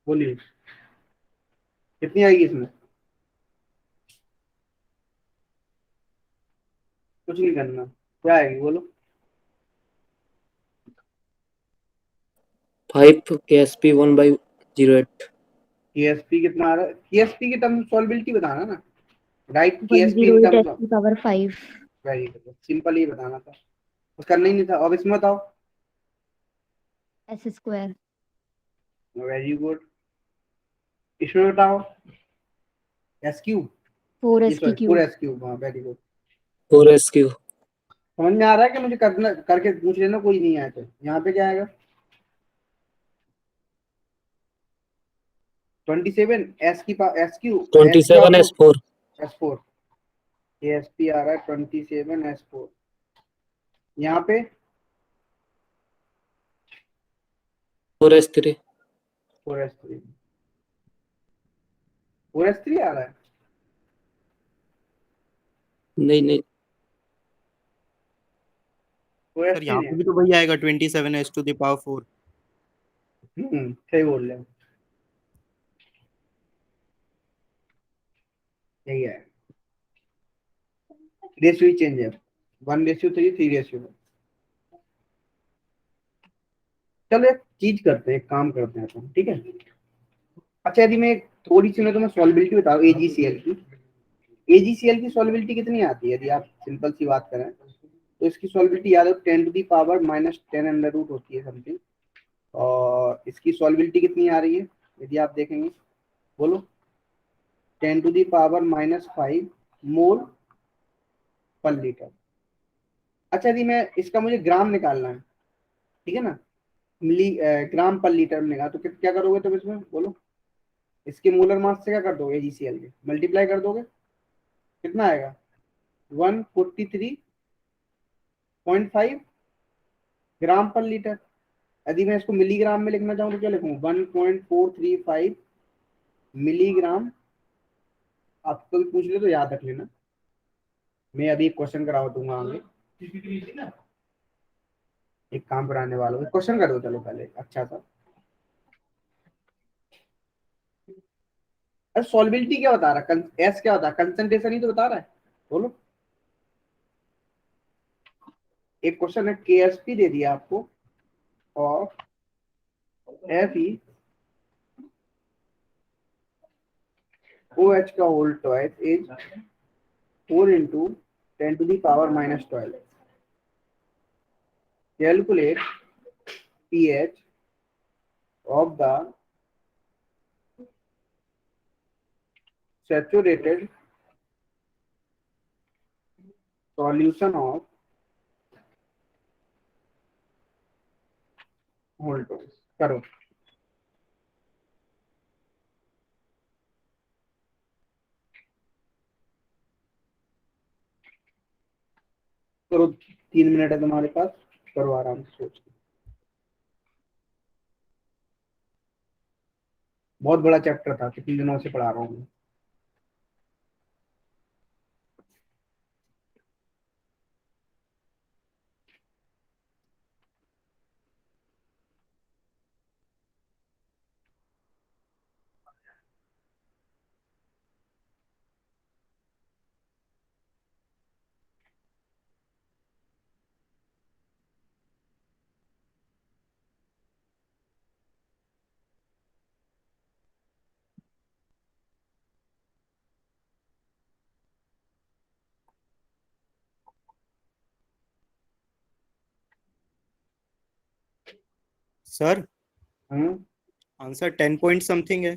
बोलिए, कितनी आएगी इसमें? कुछ नहीं करना। क्या आएगी बोलो? 5 KSP 1/08। KSP कितना आ रहा है? KSP की टर्म सॉल्युबिलिटी बताना ना, right? KSP in 108 terms x of, की पावर 5 वेरी गुड, सिंपल ही बताना था, कुछ करना ही नहीं था। अब इसमें बताओ। s square very good. इसमें बताओ। एस क्यूब, 4 ये s की सॉरी 4 क्यूब एस क्यूब, हाँ वेरी गुड। 4SQ। समझ में आ रहा है कि मुझे करना, करके पूछ लेना, कोई नहीं आया तो यहाँ पे क्या आएगा? 27 एस की एस क्यू, एस क्या होता 27S4। है? S4। KSP आ रहा है 27S4। यहाँ पे 4S3। 4S3, 4S3 आ रहा है। नहीं नहीं, सर 4S3 यहाँ नहीं पे भी तो वही आएगा 27s⁴। सही बोल रहे हैं, यही है। रेशियो ही चेंज है, 1:3, 3:1। चलो एक चीज करते हैं, एक काम करते हैं अपन, ठीक है? अच्छा यदि मैं थोड़ी सी, मैं तुम्हें सॉल्युबिलिटी बताऊं AgCl की। AgCl की सॉल्युबिलिटी कितनी आती है? यदि आप सिंपल सी बात करें तो इसकी सॉल्युबिलिटी याद हो 10⁻⁻10 होती है समथिंग। और इसकी सॉल्युबिलिटी कितनी आ रही है यदि आप देखेंगे? बोलो। 10⁻⁻5 मोल पर लीटर। अच्छा यदि मैं इसका, मुझे ग्राम निकालना है, ठीक है ना, ग्राम पर लीटर में निकाल, तो क्या करोगे तुम इसमें बोलो? इसके मोलर मास से क्या कर दोगे? AgCl के मल्टीप्लाई कर दोगे, कितना आएगा? 143.5 ग्राम पर लीटर। यदि मैं इसको मिलीग्राम में लिखना चाहूँ तो क्या लिखूँ? 1.435 मिलीग्राम। आपको भी पूछ ले तो याद रख लेना, मैं अभी क्वेश्चन करा दूंगा आगे, एक काम कराने वाला हूँ। क्वेश्चन कर दो चलो पहले अच्छा सा। अरे सॉल्युबिलिटी क्या बता रहा है? एस क्या होता है? कंसंट्रेशन ही तो बता रहा है। बोलो। एक क्वेश्चन है, KSP दे दिया आपको और Fe OH का whole twice is 4 × 10⁻⁻12। Calculate pH of the saturated solution of whole twice. करो। करो, 3 मिनट है तुम्हारे पास, करो आराम से सोच के। बहुत बड़ा चैप्टर था, कितने दिनों से पढ़ा रहा हूँ मैं। सर हम्म, आंसर 10 पॉइंट समथिंग है।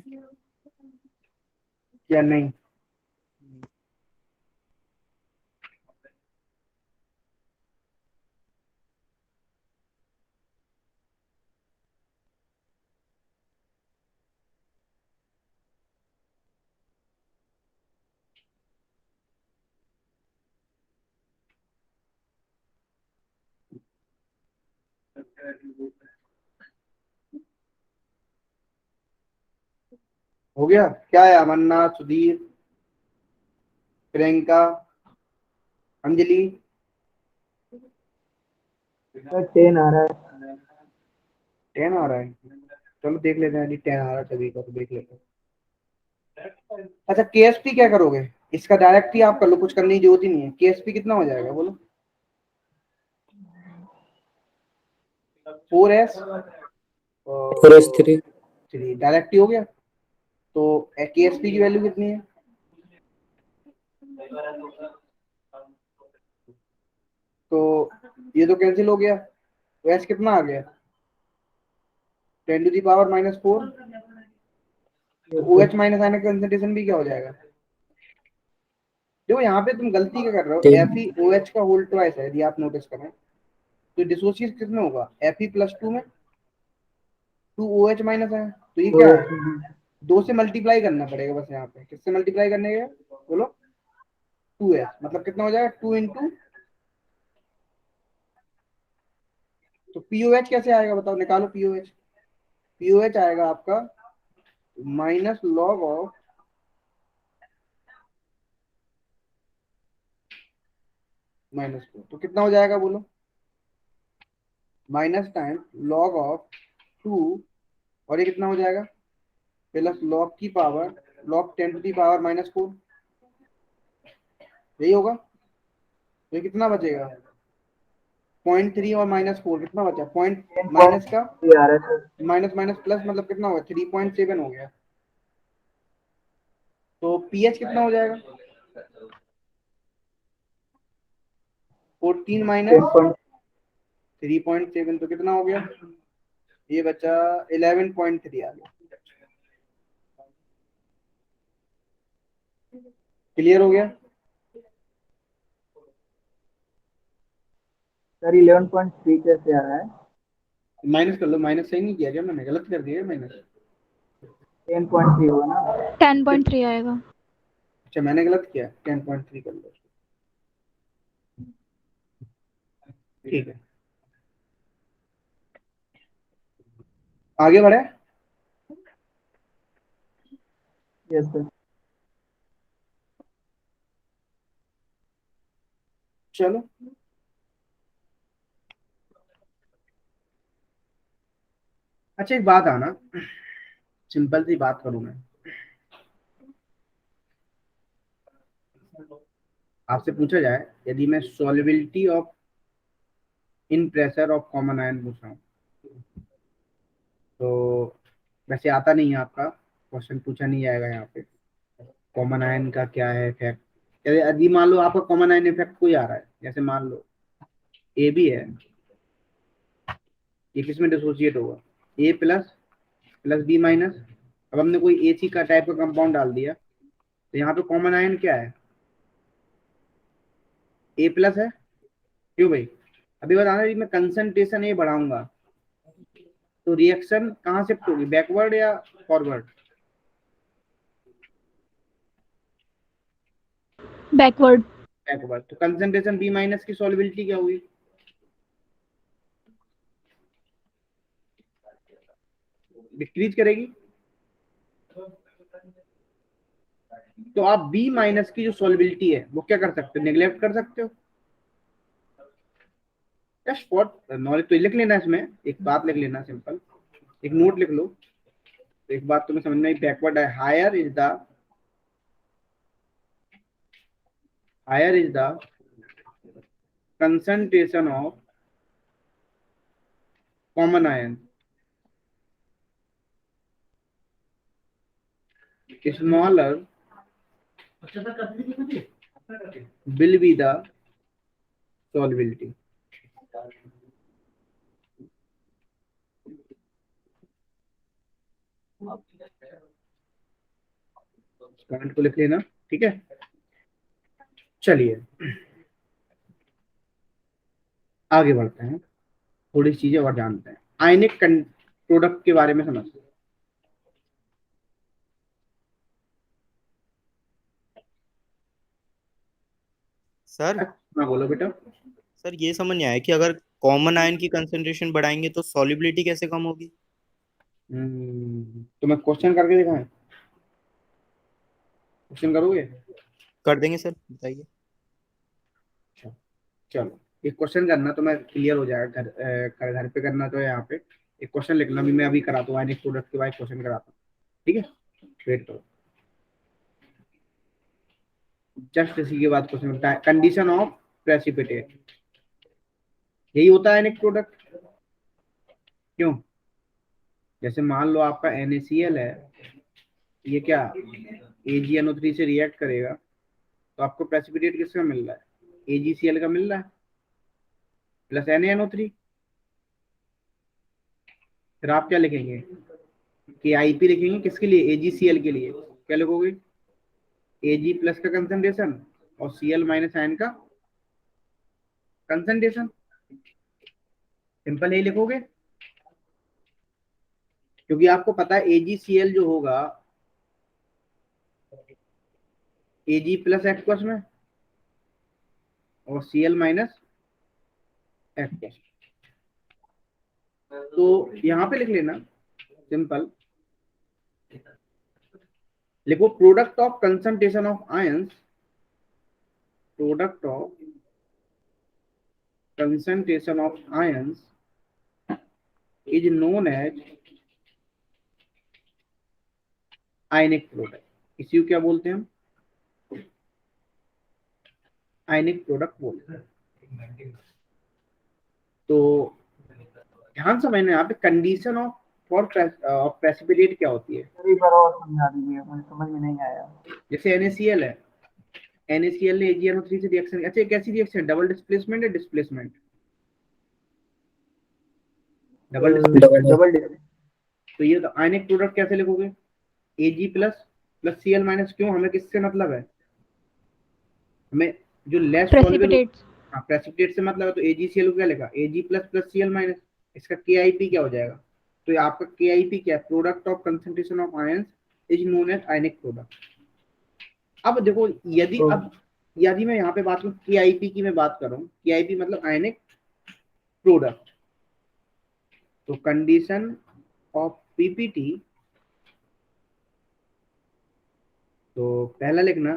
क्या नहीं? हो गया? क्या है? अमरनाथ, सुधीर, प्रियंका, अंजलि? सर 10 आ रहा है। 10 आ रहा है? चलो देख लेते हैं, यदि 10 आ रहा है तभी का तो देख लेते हैं। अच्छा KSP क्या करोगे? इसका डायरेक्ट ही आप कर लो, कुछ करने की जरूरत ही नहीं है। KSP कितना हो जाएगा बोलो? 4S 4s3 3 डायरेक्ट ही हो गया। तो KSP की वैल्यू कितनी है? तो ये तो कैंसिल हो गया, तो S कितना आ गया? 10⁻⁻4। तो OH माइनस आयन का कंसंट्रेशन भी क्या हो जाएगा? देखो यहाँ पे तुम गलती क्या कर रहे हो, FeOH का होल ट्वाइस है, यदि आप नोटिस करें तो डिसोसिएट कितना होगा? Fe+2 में 2OH माइनस है, तो ये क्या है? 2 से मल्टीप्लाई करना पड़ेगा बस। यहाँ पे किससे मल्टीप्लाई करने का बोलो? 2S, मतलब कितना हो जाएगा? 2 इंटू, तो POH कैसे आएगा बताओ, निकालो POH। POH आएगा आपका माइनस लॉग ऑफ -4, तो कितना हो जाएगा बोलो? माइनस टाइम लॉग ऑफ 2, और ये कितना हो जाएगा? प्लस लॉग की पावर लॉग 10⁻⁻4, यही होगा। तो ये कितना बचेगा? 0.3 और -4 कितना बचा? पॉइंट माइनस का आ रहा है सर। माइनस माइनस प्लस, मतलब कितना होगा? 3.7 हो गया। तो पीएच कितना हो जाएगा? 14 माइनस 3.7, तो कितना हो गया? ये बचा 11.3 आ गया। क्लियर हो गया? सर 11.3 कैसे आ रहा है? माइनस कर लो। माइनस सही नहीं किया क्या मैंने? गलत कर दिया माइनस? 10.3 हुआ ना? 10.3 आएगा। अच्छा, मैंने गलत किया। 10.3 कर लो, ठीक है। आगे बढ़े? Yes sir. चलो, अच्छा एक बात आना, सिंपल सी बात करूं मैं। आपसे पूछा जाए, यदि मैं solubility of in pressure of common ion पूछ रहा हूँ, तो वैसे आता नहीं है आपका, क्वेश्चन पूछा नहीं जाएगा यहाँ पे कॉमन आयन का क्या है इफेक्ट। यदि मान लो आपका कॉमन आयन इफेक्ट कोई आ रहा है, जैसे मान लो ए बी है, ये किस में डिसोसिएट होगा? ए प्लस प्लस बी माइनस। अब हमने कोई ए सी का टाइप का कंपाउंड डाल दिया, तो यहाँ पे कॉमन आयन क्या है? ए प्लस है। क्यों भाई? अभी बताना, यदि मैं कंसंट्रेशन ए बढ़ाऊंगा तो रिएक्शन कहाँ शिफ्ट होगी, बैकवर्ड या फॉरवर्ड? बैकवर्ड। बैकवर्ड। तो कंसंट्रेशन बी माइनस की सॉल्युबिलिटी क्या हुई? डिक्रीज करेगी। तो आप बी माइनस की जो सॉल्युबिलिटी है वो क्या कर सकते हो? नेग्लेक्ट कर सकते हो। जस्ट फॉर नॉलेज तो लिख लेना, इसमें एक बात लिख लेना, सिंपल एक नोट लिख लो। तो एक बात तुम्हें समझ में आई, बैकवर्ड है, higher is the concentration of common ion, smaller will be the solubility. पॉइंट को लिख लेना, ठीक है। चलिए आगे बढ़ते हैं, थोड़ी चीजें और जानते हैं। आयनिक प्रोडक्ट के बारे में समझते हैं। सर हाँ बोलो बेटा। सर ये समझ नहीं आया कि अगर कॉमन आयन की कंसंट्रेशन बढ़ाएंगे तो सॉल्युबिलिटी कैसे कम होगी? तो मैं क्वेश्चन करके दिखाएं? क्वेश्चन करोगे? कर देंगे सर, बताइए। चलो एक क्वेश्चन करना तो मैं क्लियर हो जाएगा। घर पे करना तो है। यहाँ पे एक क्वेश्चन लिखना भी, मैं अभी कराता हूँ आयनिक प्रोडक्ट के बाद क्वेश्चन कराता हूँ, ठीक है। वेट करो। जस्ट इसी के बाद क्वेश्चन, कंडीशन ऑफ प्रेसिपिटेट, यही होता है एक प्रोडक्ट। क्यों? जैसे मान लो आपका NaCl है, ये क्या AgNO3 से रिएक्ट करेगा, तो आपको प्रेसिपिटेट किसका मिल रहा है? AgCl का मिल रहा है प्लस NaNO3। फिर आप क्या लिखेंगे? KIP लिखेंगे किसके लिए? AgCl के लिए। क्या लिखोगे? Ag प्लस का कंसंट्रेशन और Cl माइनस आयन का कंसंट्रेशन, सिंपल यही लिखोगे, क्योंकि आपको पता है AgCl जो होगा Ag प्लस एक्वस में और Cl माइनस एक्वस। तो यहां पे लिख लेना सिंपल, लिखो product of concentration of ions, product of concentration of ions is known as ionic product। इसी को क्या बोलते हैं हम? आयनिक प्रोडक्ट बोलते हैं। तो ध्यान समझना यहाँ पे कंडीशन ऑफ फॉर प्रेसिपिटेट क्या होती है। सर एक बार और समझा दीजिए, मुझे समझ में नहीं आया। जैसे NaCl है, NaCl ने AgNO3 से रिएक्शन, अच्छा कैसी रिएक्शन? डबल डिस्प्लेसमेंट या डिस्प्लेसमेंट? Double displacement. डबल तो ये आयनिक प्रोडक्ट कैसे लिखोगे? Ag plus plus Cl minus. क्यों? हमें किससे मतलब है? हमें जो लेस सॉल्युबल, प्रेसिपिटेट। हाँ प्रेसिपिटेट से मतलब है। तो AgCl को क्या लिखा? Ag plus plus Cl minus, इसका KIP क्या हो जाएगा? तो ये आपका KIP क्या है? Product of concentration of ions is known as ionic product. अब देखो, यदि मैं यहाँ पे बात करूँ KIP की, मैं बात कर रहा हूँ KIP मतलब आयनिक प्रोडक्ट, तो कंडीशन ऑफ PPT, तो पहला लिखना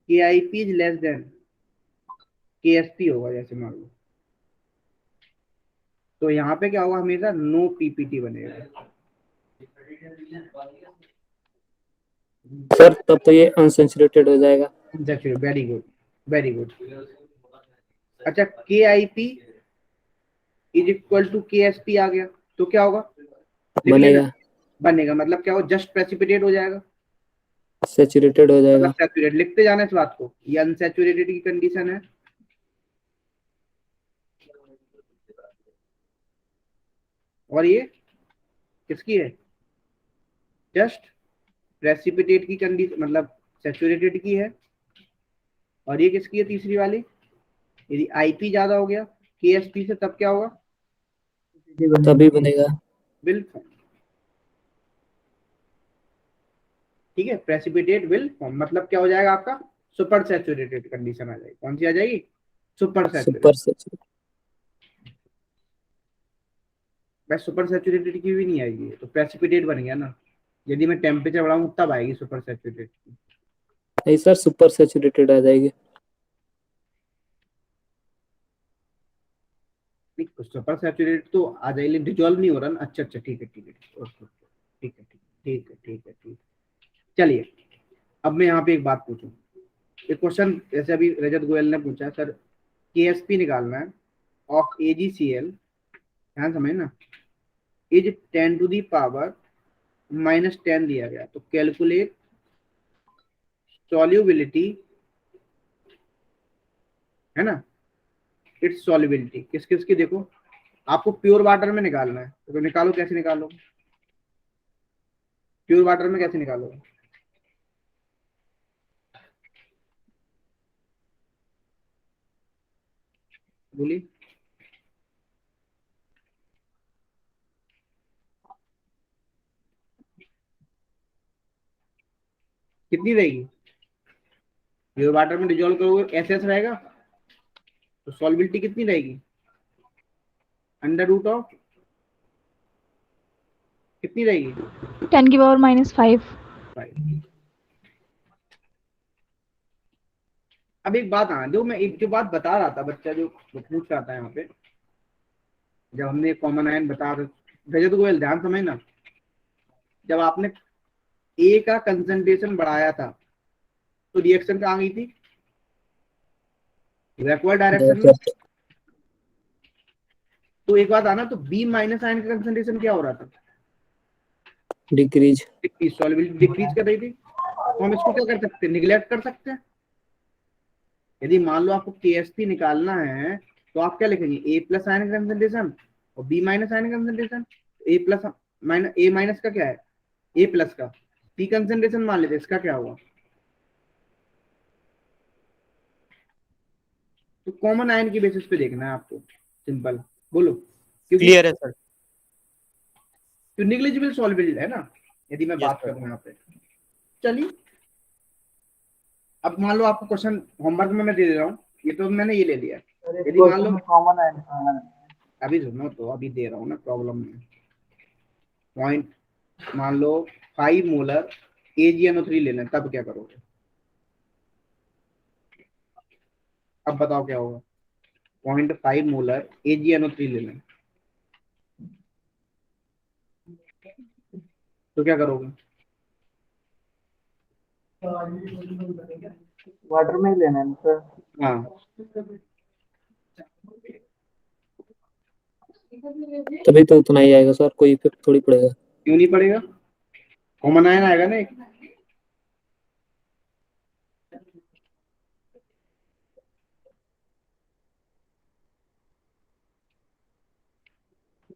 KIP is less than KSP होगा, जैसे मान लो। तो यहाँ पे क्या होगा? हमेशा नो PPT बनेगा। सर तब तो ये अनसेचुरेटेड हो जाएगा। Very good, very good. अच्छा, KIP is equal to KSP आ गया, तो क्या होगा? बनेगा, बनेगा मतलब क्या होगा? जस्ट प्रेसिपिटेट हो जाएगा, सेचुरेटेड हो जाएगा। सैचुरेट। लिखते जाना इस बात को, ये अनसैचुरेटेड की कंडीशन है। और ये किसकी है? जस्ट प्रेसिपिटेट की कंडीशन, मतलब सैचुरेटेड की है। और ये किसकी है? तीसरी वाली। यदि IP ज्यादा हो गया KSP से, तब क्या होगा? तभी बनेगा। Will form. ठीक है, प्रेसिपिटेट विल फॉर्म मतलब क्या हो जाएगा? आपका सुपर सैचुरेटेड कंडीशन आ जाएगी। कौन सी आ जाएगी? Super saturated. Super saturated. बस सुपर सैचुरेटेड की भी नहीं आएगी, तो प्रेसिपिटेट बन गया ना। यदि मैं टेम्परेचर बढ़ाऊं तब आएगी सुपर सैचुरेटेड की। नहीं सर, सुपर सेचुरेटेड आ जाएगी। सुपर सैचुरेटेड तो आ जाएगी, डिजोल्व नहीं हो रहा ना। अच्छा अच्छा, ठीक है ठीक है, ओके, ठीक है ठीक है ठीक है ठीक है। चलिए, अब मैं यहाँ पे एक बात पूछूं, एक क्वेश्चन जैसे अभी रजत गोयल ने पूछा, सर KSP निकालना है ऑफ AgCl, ध्यान समझ ना, इज 10 टू दी पावर -10 दिया गया, तो कैलकुलेट सॉल्युबिलिटी, है ना, इट्स सॉल्युबिलिटी किस किस की। देखो, आपको प्योर वाटर में निकालना है, तो निकालो। कैसे निकालो? प्योर वाटर में कैसे निकालोगे? बोलिए। कितनी रहेगी? प्योर वाटर में डिजोल्व करोगे SS रहेगा, तो सॉल्युबिलिटी कितनी रहेगी? √, कितनी रहेगी? 10 की पावर -5। 5। अब एक बात, हाँ, जो मैं एक जो बात बता रहा था, बच्चा जो पूछ रहा था यहाँ पे, जब हमने कॉमन आयन बता रहे, रजत गोयल ध्यान समझना, जब आपने A का कंसंट्रेशन बढ़ाया था, तो रिएक्शन कहाँ गई थी, बैकवर्ड डायरेक्शन में। तो एक बात आना, तो बी माइनस आयन का कंसंट्रेशन क्या हो रहा था, डिक्रीज। डिक्रीज, सॉल्युबिलिटी डिक्रीज कर रही थी। तो हम इसको क्या कर सकते हैं, निगलेक्ट कर सकते हैं। यदि मान लो आपको KSP निकालना है तो आप क्या लिखेंगे, ए प्लस आयन कंसंट्रेशन और बी माइनस आयन कंसंट्रेशन। ए प्लस माइनस, ए माइनस का क्या है, ए प्लस का पी कंसंट्रेशन मान लेते, इसका क्या हुआ। तो कॉमन आयन की बेसिस पे देखना है आपको, सिंपल बोलो, क्योंकि क्लियर है सर। तो निग्लिजिबल सॉल्युबिलिटी है ना, यदि मैं बात करूं यहाँ पे। चलिए अब मान लो आपको क्वेश्चन होमवर्क में मैं दे दे रहा हूँ, ये तो मैंने ये ले लिया। यदि मान लो, कॉमन है। अभी सुनो तो, अभी दे रहा हूँ ना प्रॉब्लम में। पॉइंट मान लो 5 मोलर AgNO3 लेना है, तब क्या करोगे, अब बताओ क्या होगा। 0.5 मोलर AgNO3 लेना है, तो क्या करोगे, वाटर में ही लेना है सर। हाँ तभी तो उतना ही आएगा सर, कोई इफेक्ट थोड़ी पड़ेगा। क्यों नहीं पड़ेगा, कॉमन आयन आएगा ना एक।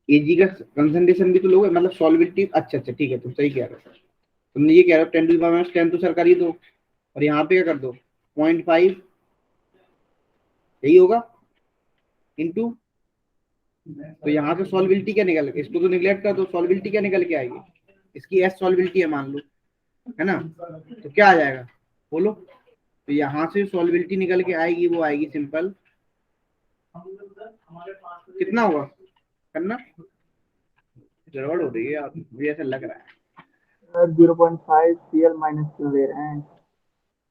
Ag का कंसंट्रेशन भी तो लोगे, मतलब सॉल्युबिलिटी। अच्छा अच्छा ठीक है, तुम सही कह रहे हो, तुमने ये कह रहे हो 10 टू द पावर -10 तो सर कर ही दो, और यहाँ पे क्या कर दो 0.5, यही होगा इनटू। तो यहाँ से सॉल्युबिलिटी क्या निकल, इसको तो निगलेक्ट कर दो, सॉल्युबिलिटी क्या निकल के आएगी, इसकी S सॉल्युबिलिटी है मान लो, है ना। तो क्या आ जाएगा बोलो, तो यहाँ से सॉल्युबिलिटी निकल के आएगी, वो आएगी सिंपल, कितना होगा करना, गड़बड़ हो रही है यार, मुझे ऐसा लग रहा है। सर 0.5 Cl माइनस क्यों ले रहे हैं।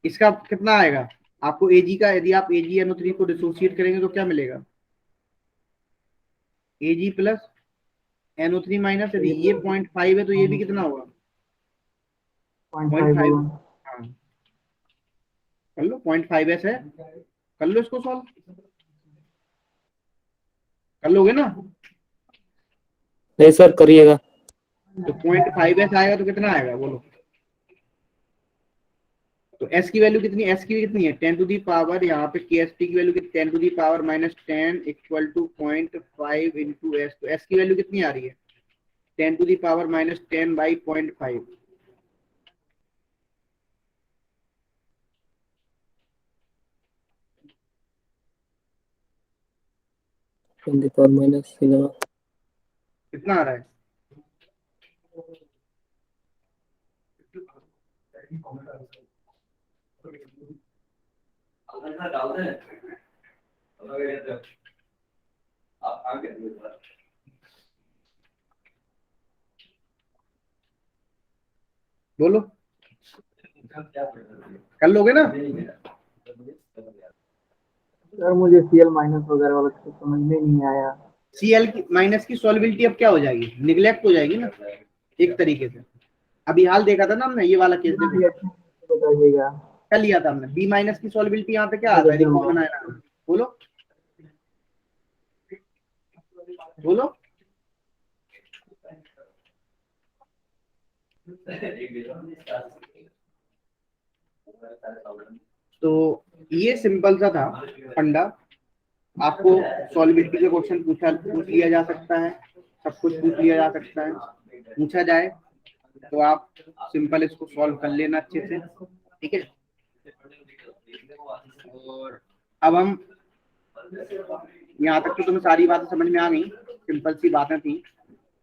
इसका कितना आएगा आपको Ag का, यदि आप AgNO3 को डिसोसिएट करेंगे तो क्या मिलेगा, Ag प्लस NO3 माइनस, यदि ये 0.5 है तो ये भी कितना होगा 0.5। हाँ कर लो, 0.5s है, कर लो इसको सॉल्व, कर लोगे ना। नहीं सर करिएगा। तो 0.5s आएगा तो कितना आएगा बोलो, तो S की वैल्यू कितनी, S की कितनी है 10 टू दी पावर, यहाँ पे KSP की वैल्यू कितनी 10 to the power -10 equal to 0.5 into S। तो S की वैल्यू कितनी आ रही है 10 टू दी पावर -10 बाई 0.5। कितना आ रहा है, बोलो कर लोगे ना। सर मुझे Cl माइनस वगैरह वाला कुछ समझ में नहीं आया। Cl की माइनस की सॉल्युबिलिटी अब क्या हो जाएगी, निगलेक्ट हो जाएगी ना एक तरीके से। अभी हाल देखा था ना हमने, ये वाला केस देखा, बताइएगा। क्या लिया था हमने, बी माइनस की सॉल्युबिलिटी यहाँ पे क्या आता है, कॉमन आयन, बोलो बोलो। तो ये सिंपल सा था फंडा, आपको सॉल्युबिलिटी के क्वेश्चन पूछ लिया जा सकता है, सब कुछ पूछ लिया जा सकता है, पूछा जाए तो आप सिंपल इसको सॉल्व कर लेना अच्छे से, ठीक है। और अब हम, यहाँ तक तो तुम्हें सारी बातें समझ में आ गई, सिंपल सी बातें थी,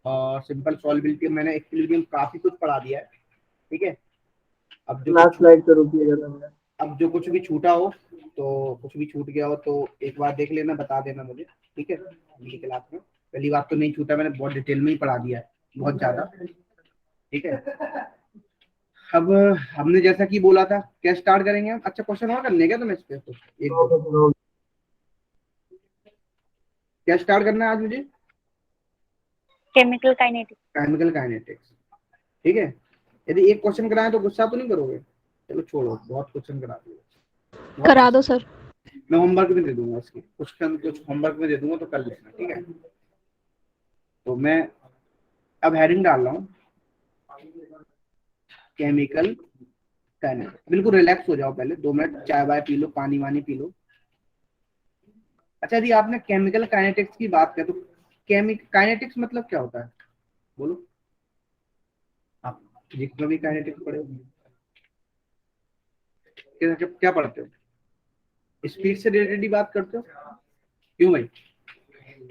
और सिंपल सॉल्युबिलिटी मैंने एक्चुअली काफी कुछ पढ़ा दिया है, ठीक है। अब जो लास्ट स्लाइड पे रुकिएगा। अब जो कुछ भी छूटा हो, तो कुछ भी छूट गया हो तो एक बार देख लेना, बता देना मुझे, ठीक है। अगली क्लास में पहली बात तो नहीं छूटा, मैंने बहुत डिटेल में ही पढ़ा दिया है, बहुत ज्यादा, ठीक है। अब हमने जैसा कि बोला था, क्या स्टार्ट करेंगे हम, अच्छा क्वेश्चन और करने क्या तुम्हें इस पे, तो एक दो क्या स्टार्ट करना है आज मुझे, केमिकल काइनेटिक्स। केमिकल काइनेटिक्स, ठीक है। यदि एक क्वेश्चन कराएं तो गुस्सा तो नहीं करोगे, चलो छोड़ो, बहुत क्वेश्चन करा दिए। करा दो सर। मैं होमवर्क में दे दूंगा, इसकी कुछ होमवर्क में दे दूंगा, तो कर लेना, ठीक है। तो मैं अब हेडिंग डाल रहा हूँ, केमिकल काइनेटिक्स। बिल्कुल रिलैक्स हो जाओ, पहले 2 मिनट चाय वाय पी लो, पानी वानी पी लो। अच्छा, यदि आपने केमिकल काइनेटिक्स की बात करें तो काइनेटिक्स मतलब क्या होता है, बोलो। आप फिजिक्स में भी काइनेटिक्स पढ़े हो, क्या पढ़ते हो? स्पीड से रिलेटेड ही बात करते हो, क्यों भाई?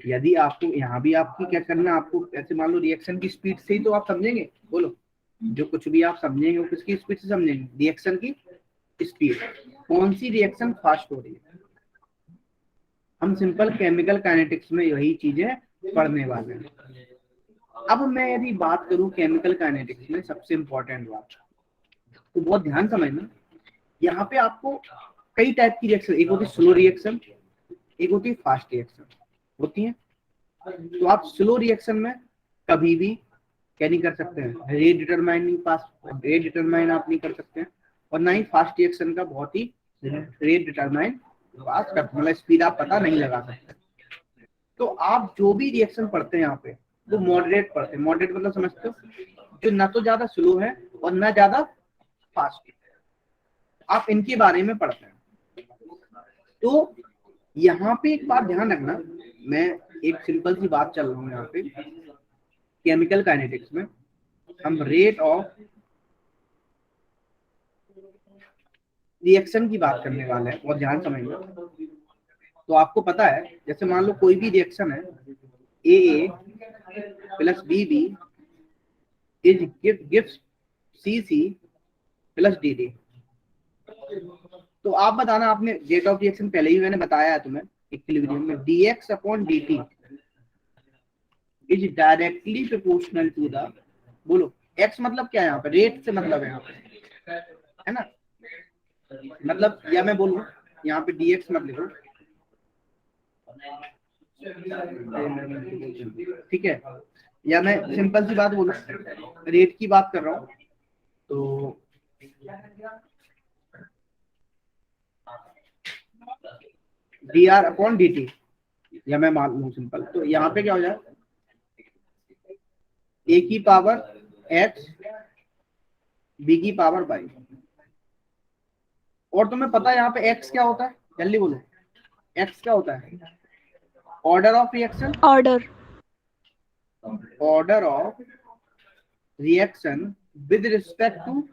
यदि आपको यहाँ भी आपकी क्या करना, आपको ऐसे मान लो रिएक्शन की स्पीड से ही तो आप समझेंगे, बोलो। जो कुछ भी आप समझेंगे वो किसकी स्पीड से समझेंगे? रिएक्शन की स्पीड। कौन सी रिएक्शन फास्ट हो रही है? हम सिंपल केमिकल काइनेटिक्स में यही चीजें पढ़ने वाले हैं। अब मैं यदि बात करूं केमिकल काइनेटिक्स में सबसे इंपॉर्टेंट बात, तो बहुत ध्यान समझना। यहाँ पे आपको कई टाइप की रिएक्शन, एक होती है स्लो रिएक्शन, एक होती है फास्ट रिएक्शन होती है। तो आप स्लो रिएक्शन में कभी भी क्या नहीं कर सकते हैं, रेट डिटरमाइन आप नहीं कर सकते हैं, और ना ही फास्ट रिएक्शन का बहुत ही रेट डिटरमाइन पास कर, मतलब स्पीड आप पता नहीं लगा सकते। तो आप जो भी रिएक्शन पढ़ते हैं यहाँ पे वो मॉडरेट पढ़ते हैं। मॉडरेट मतलब समझते हो, जो ना तो ज्यादा स्लो है और ना ज्यादा फास्ट है, आप इनके बारे में पढ़ते हैं। तो यहाँ पे एक बात ध्यान रखना, मैं एक सिंपल सी बात चल रहा हूँ यहाँ पे। केमिकल काइनेटिक्स में हम रेट ऑफ रिएक्शन की बात करने वाले हैं, और ध्यान समझना। तो आपको पता है, जैसे मान लो कोई भी रिएक्शन है, AA plus BB is gives CC plus DD। तो आप बताना, आपने रेट ऑफ रिएक्शन पहले ही मैंने बताया है तुम्हें इक्विलिब्रियम में, dx अपॉन dt is directly proportional to the, बोलो x मतलब क्या है यहाँ पे? रेट से मतलब है यहाँ पे, है ना? मतलब या मैं बोलूँ यहाँ पे dx मत लिखो, ठीक है? या मैं सिंपल सी बात बोलूँ, रेट की बात कर रहा हूँ, तो dr अपॉन dt, या मैं मान लूँ सिंपल, तो यहाँ पे क्या हो जाए, a की पावर x b की पावर y। और तुम्हें पता है यहाँ पे x क्या होता है? जल्दी बोलो, x क्या होता है? Order of reaction, order of reaction with respect to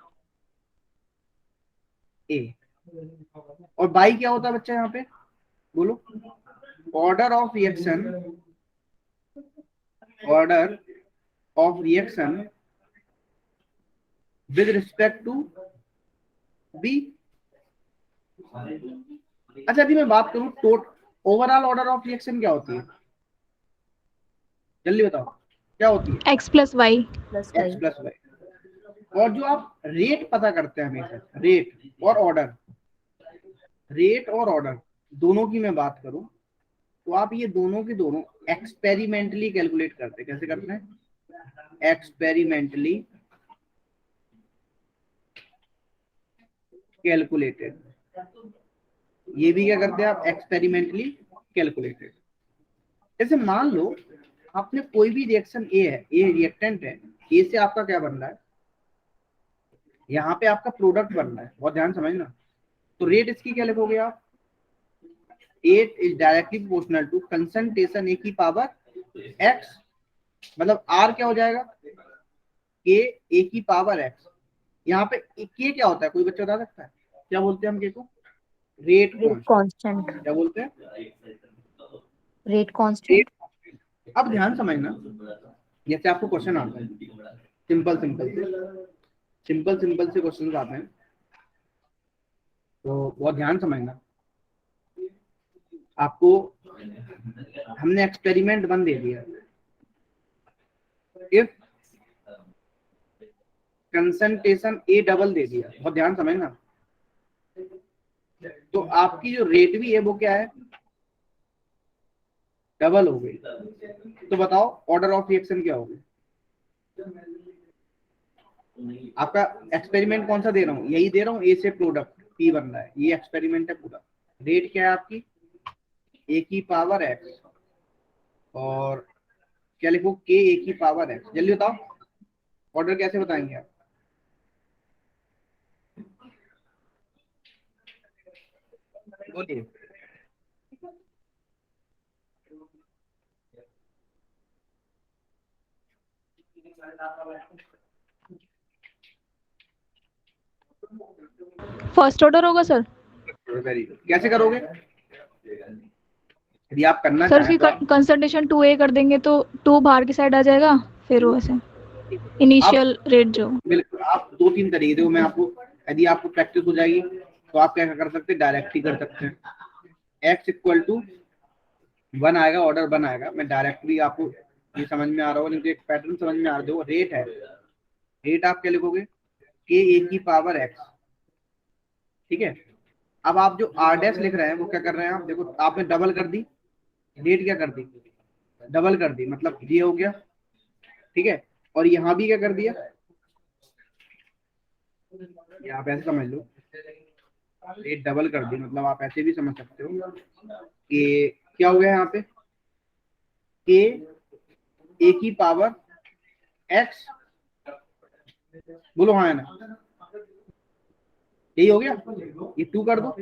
a। और y क्या होता है बच्चा यहाँ पे, बोलो? Order of reaction, order of reaction with respect to b। अच्छा, अभी मैं बात करूं ओवरऑल ऑर्डर ऑफ रिएक्शन क्या होती है, जल्दी बताओ क्या होती है? x plus y. x plus y. और जो आप रेट पता करते हैं हमेशा, रेट और ऑर्डर दोनों की मैं बात करूं, तो आप ये दोनों के दोनों एक्सपेरिमेंटली कैलकुलेट करते हैं। कैसे करते हैं? Experimentally calculated. ये भी क्या करते हैं आप? Experimentally calculated. जैसे मान लो आपने कोई भी रिएक्शन ए है, ए रिएक्टेंट है, ए से आपका क्या बन रहा है, यहाँ पे आपका प्रोडक्ट बन रहा है, बहुत ध्यान समझना। तो रेट इसकी क्या लिखोगे आप? 8 is directly proportional to concentration A की पावर x, मतलब r क्या हो जाएगा? k a की पावर x। यहाँ पे k क्या होता है, कोई बच्चा बता सकता है? क्या बोलते हैं हम k को? Rate constant. क्या बोलते हैं? Rate constant. अब ध्यान समझना, जैसे आपको क्वेश्चन आता है, सिंपल से क्वेश्चन आते हैं, तो बहुत ध्यान समझना। आपको हमने एक्सपेरिमेंट 1 दे दिया, इफ कंसंट्रेशन ए डबल दे दिया, बहुत ध्यान समझना। तो आपकी जो रेट भी है वो क्या है? डबल हो गई। तो बताओ ऑर्डर ऑफ रिएक्शन क्या होगी? आपका एक्सपेरिमेंट कौन सा दे रहा हूँ, यही दे रहा हूँ, ए से प्रोडक्ट पी बन रहा है, ये एक्सपेरिमेंट है पूरा। रेट क्या है आपकी, ए की पावर एक्स, और क्या लिखो, के ए की पावर एक्स। जल्दी बताओ ऑर्डर कैसे बताएंगे आप, बोलिए। फर्स्ट ऑर्डर होगा सर। वेरी गुड, कैसे करोगे, यदि आप करना सर चाहें फिर तो कंसल्टेशन 2A कर देंगे तो 2 बाहर की साइड आ जाएगा, फिर वो ऐसे आप इनिशियल रेट जो। बिल्कुल, आप 2-3 तरीके देखो, मैं आपको, यदि आपको प्रैक्टिस हो जाएगी तो आप क्या कर सकते हैं, डायरेक्ट ही कर सकते हैं। एक्स इक्वल टू 1 आएगा, ऑर्डर 1 आएगा, मैं डायरेक्टली आपको, ये समझ में आ रहा हो नहीं तो एक पैटर्न समझ में आ रहा हो, रेट है, रेट आप क्या लिखोगे, के ए की पावर एक्स, ठीक है। अब आप जो आर डैश लिख रहे हैं वो क्या कर रहे हैं, आप देखो आपने डबल कर दी, रेट क्या कर दी, डबल कर दी, मतलब ये हो गया, ठीक है। और यहाँ भी क्या कर दिया, ये आप ऐसे समझ लो, रेट डबल कर दी, मतलब आप ऐसे भी समझ सकते हो कि क्या हो गया यहाँ पे, के ए की पावर एक्स, बोलो हाँ है ना, यही हो गया, ये 2 कर दो,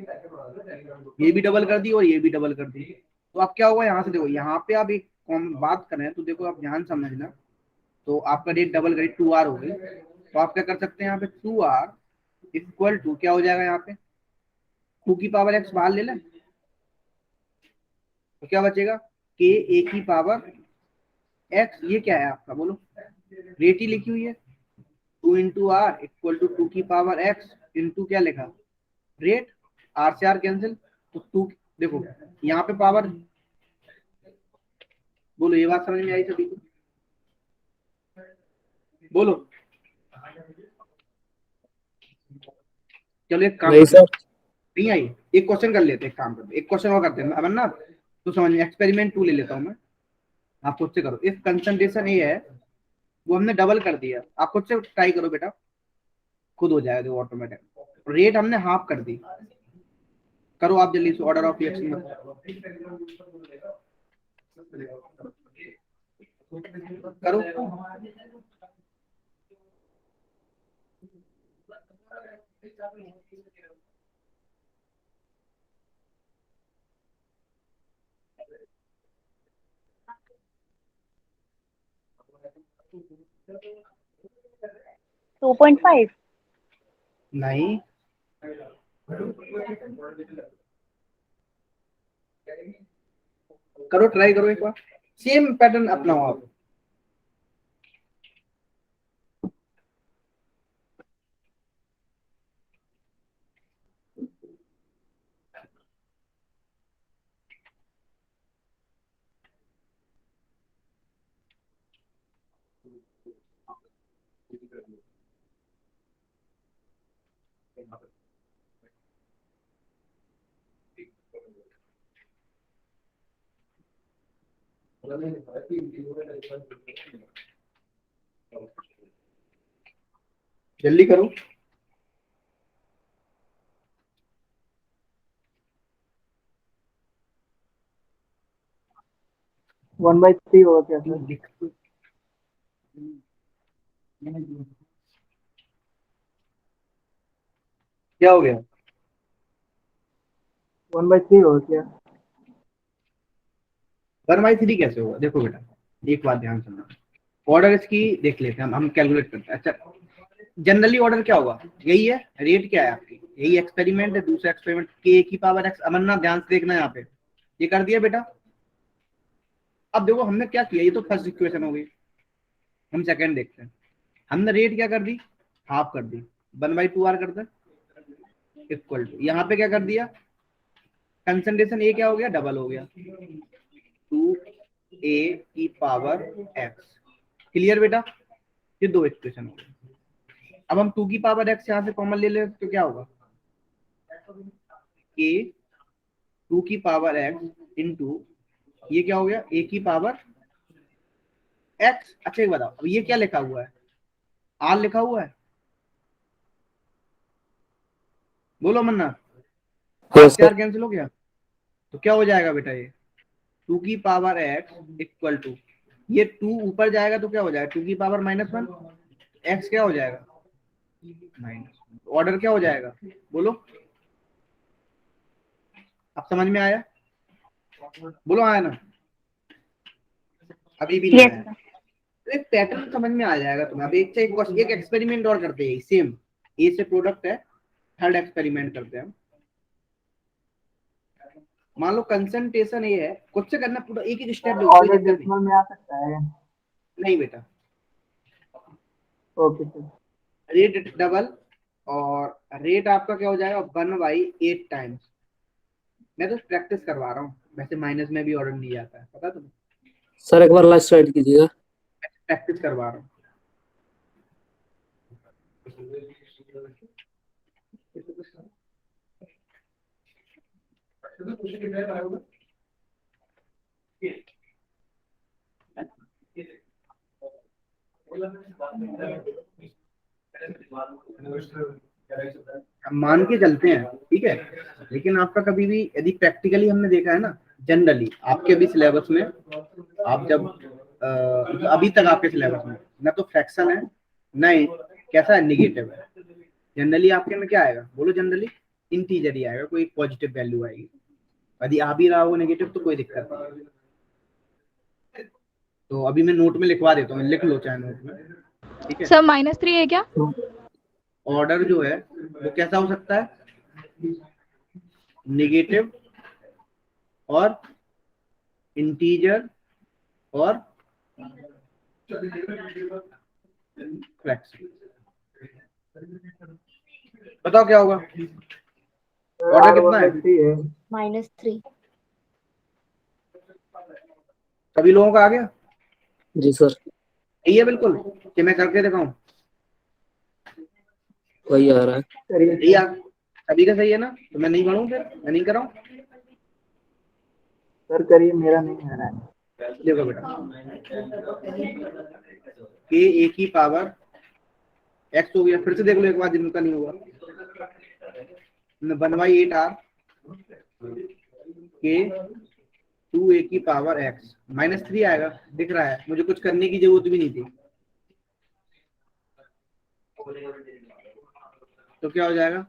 ये भी डबल कर दी और ये भी डबल कर दी, तो अब क्या होगा, यहाँ से देखो, यहाँ पे आप एक बात करें तो देखो, आप ध्यान समझना, तो आपका रेट डबल करी 2R हो गई, तो आप क्या कर सकते हैं, यहाँ पे 2R इक्वल टू क्या हो जाएगा, यहाँ पे 2 की पावर एक्स बाहर ले लें, तो क्या बचेगा, के ए की पावर एक्स, ये क्या है आपका, बोलो, रेट ही लिखी हुई है, 2 इंटू आर इक्वल टू 2 की पावर एक्स इंटू क्या लिखा, रेट, आर से आर कैंसिल, तो 2, देखो यहाँ पे पावर, बोलो ये बात समझ में आई सभी को, बोलो। चलो एक काम नहीं करते सर। हैं, नहीं आई, एक क्वेश्चन कर लेते हैं, एक काम करते हैं, एक क्वेश्चन और करते हैं, अब ना तो समझ में, एक्सपेरिमेंट 2 ले लेता हूँ मैं, आप खुद से करो। इफ कंसंट्रेशन ए है, वो हमने डबल कर दिया, आप खुद से ट्राई करो बेटा, खुद हो जाएगा देखो ऑटोमेटिक। रेट हमने हाफ कर दी, करो आप जल्दी से, ऑर्डर ऑफ रिएक्शन करो। 2.5. नहीं, करो ट्राई करो एक बार, सेम पैटर्न अपनाओ आप। जल्दी करो, वन बाई थ्री होगा क्या सर? क्या हो गया, 1/3 होगा क्या? 1/3 कैसे होगा, देखो बेटा एक बात ध्यान सुनना, ऑर्डर इसकी देख लेते हैं हम कैलकुलेट करते हैं। अच्छा, जनरली ऑर्डर क्या होगा, यही है, रेट क्या है आपकी, यही एक्सपेरिमेंट है, दूसरा एक्सपेरिमेंट के की पावर एक्स, अमरनाथ ध्यान से देखना यहाँ पे, ये कर दिया बेटा। अब देखो हमने क्या किया, ये तो फर्स्ट इक्वेशन हो गई, हम सेकंड देखते हैं, हमने रेट क्या कर दी, हाफ कर दी, 1/2R कर दे इक्वल टू, यहाँ पे क्या कर दिया, कंसंट्रेशन ए क्या हो गया, डबल हो गया, 2A की पावर एक्स। क्लियर बेटा, ये 2 इक्वेशन हो गए। अब हम 2 की पावर एक्स यहाँ से कॉमन ले ले तो क्या होगा, के 2 की पावर एक्स इंटू ये क्या हो गया, ए की पावर एक्स। अच्छा एक बताओ, अब ये क्या लिखा हुआ है, आर लिखा हुआ है, बोलो मन्ना, हाँ 8 से सर। 4 कैंसिल हो गया तो क्या हो जाएगा बेटा, ये 2 की पावर x इक्वल टू, ये 2 ऊपर जाएगा तो क्या हो जाएगा, 2 की पावर -1, x क्या हो जाएगा माइनस, ऑर्डर क्या हो जाएगा बोलो, अब समझ में आया, बोलो आया ना, अभी भी नहीं Yes, आया, sir. तो एक पैटर्न समझ में आ जाएगा तुम्हें। अब एक से एक एक्सपेरिमेंट और करते हैं, सेम ए से प्रोडक्ट है, थर्ड एक्सपेरिमेंट करते हैं हम। मान लो कंसंट्रेशन ये है, खुद से करना पूरा एक एक स्टेप, कोई ऑर्डर दिक्कत नहीं। डेसिमल में आ सकता है? नहीं बेटा, ओके सर। रेट डबल, और रेट आपका क्या हो जाएगा 1/8 टाइम्स। मैं तो प्रैक्टिस करवा रहा हूँ, वैसे माइनस में भी ऑर्डर नहीं आता है, पता तुम्हें, सर एक बार लास्ट स्लाइड कीजिएगा। प्रैक्टिस करवा रहा हूँ। हम मान के चलते हैं, ठीक है, लेकिन आपका कभी भी यदि प्रैक्टिकली हमने देखा है ना, जनरली आपके भी सिलेबस में, आप जब अभी तक आपके सिलेबस में ना तो फ्रैक्शन है ना कैसा है निगेटिव है, जनरली आपके में क्या आएगा बोलो, जनरली इंटीजर ही आएगा, कोई पॉजिटिव वैल्यू आएगी। यदि आ भी रहा हो नेगेटिव तो कोई दिक्कत नहीं। तो अभी मैं नोट में लिखवा देता हूँ, लिख लो चाहे नोट में, ठीक है। सर -3 है क्या? ऑर्डर जो है वो कैसा हो सकता है, नेगेटिव और इंटीजर और फ्रैक्शन। बताओ क्या होगा, ऑर्डर कितना है, R1/3 है। -3। सभी लोगों का आ गया, जी सर, सही है बिल्कुल, कि मैं करके दिखाऊं, वही आ रहा है। करिए सही सर। है, सभी का सही है ना, तो मैं नहीं बढ़ूं, फिर मैं नहीं कराऊं। सर करिए, मेरा नहीं आ रहा है। देखो बेटा, के ए की पावर एक्स हो गया, फिर से देख लो एक बार जिनका नहीं हुआ, 1/8 आर के 2a की पावर x -3 आएगा, दिख रहा है, मुझे कुछ करने की जरूरत भी नहीं थी। तो क्या हो जाएगा,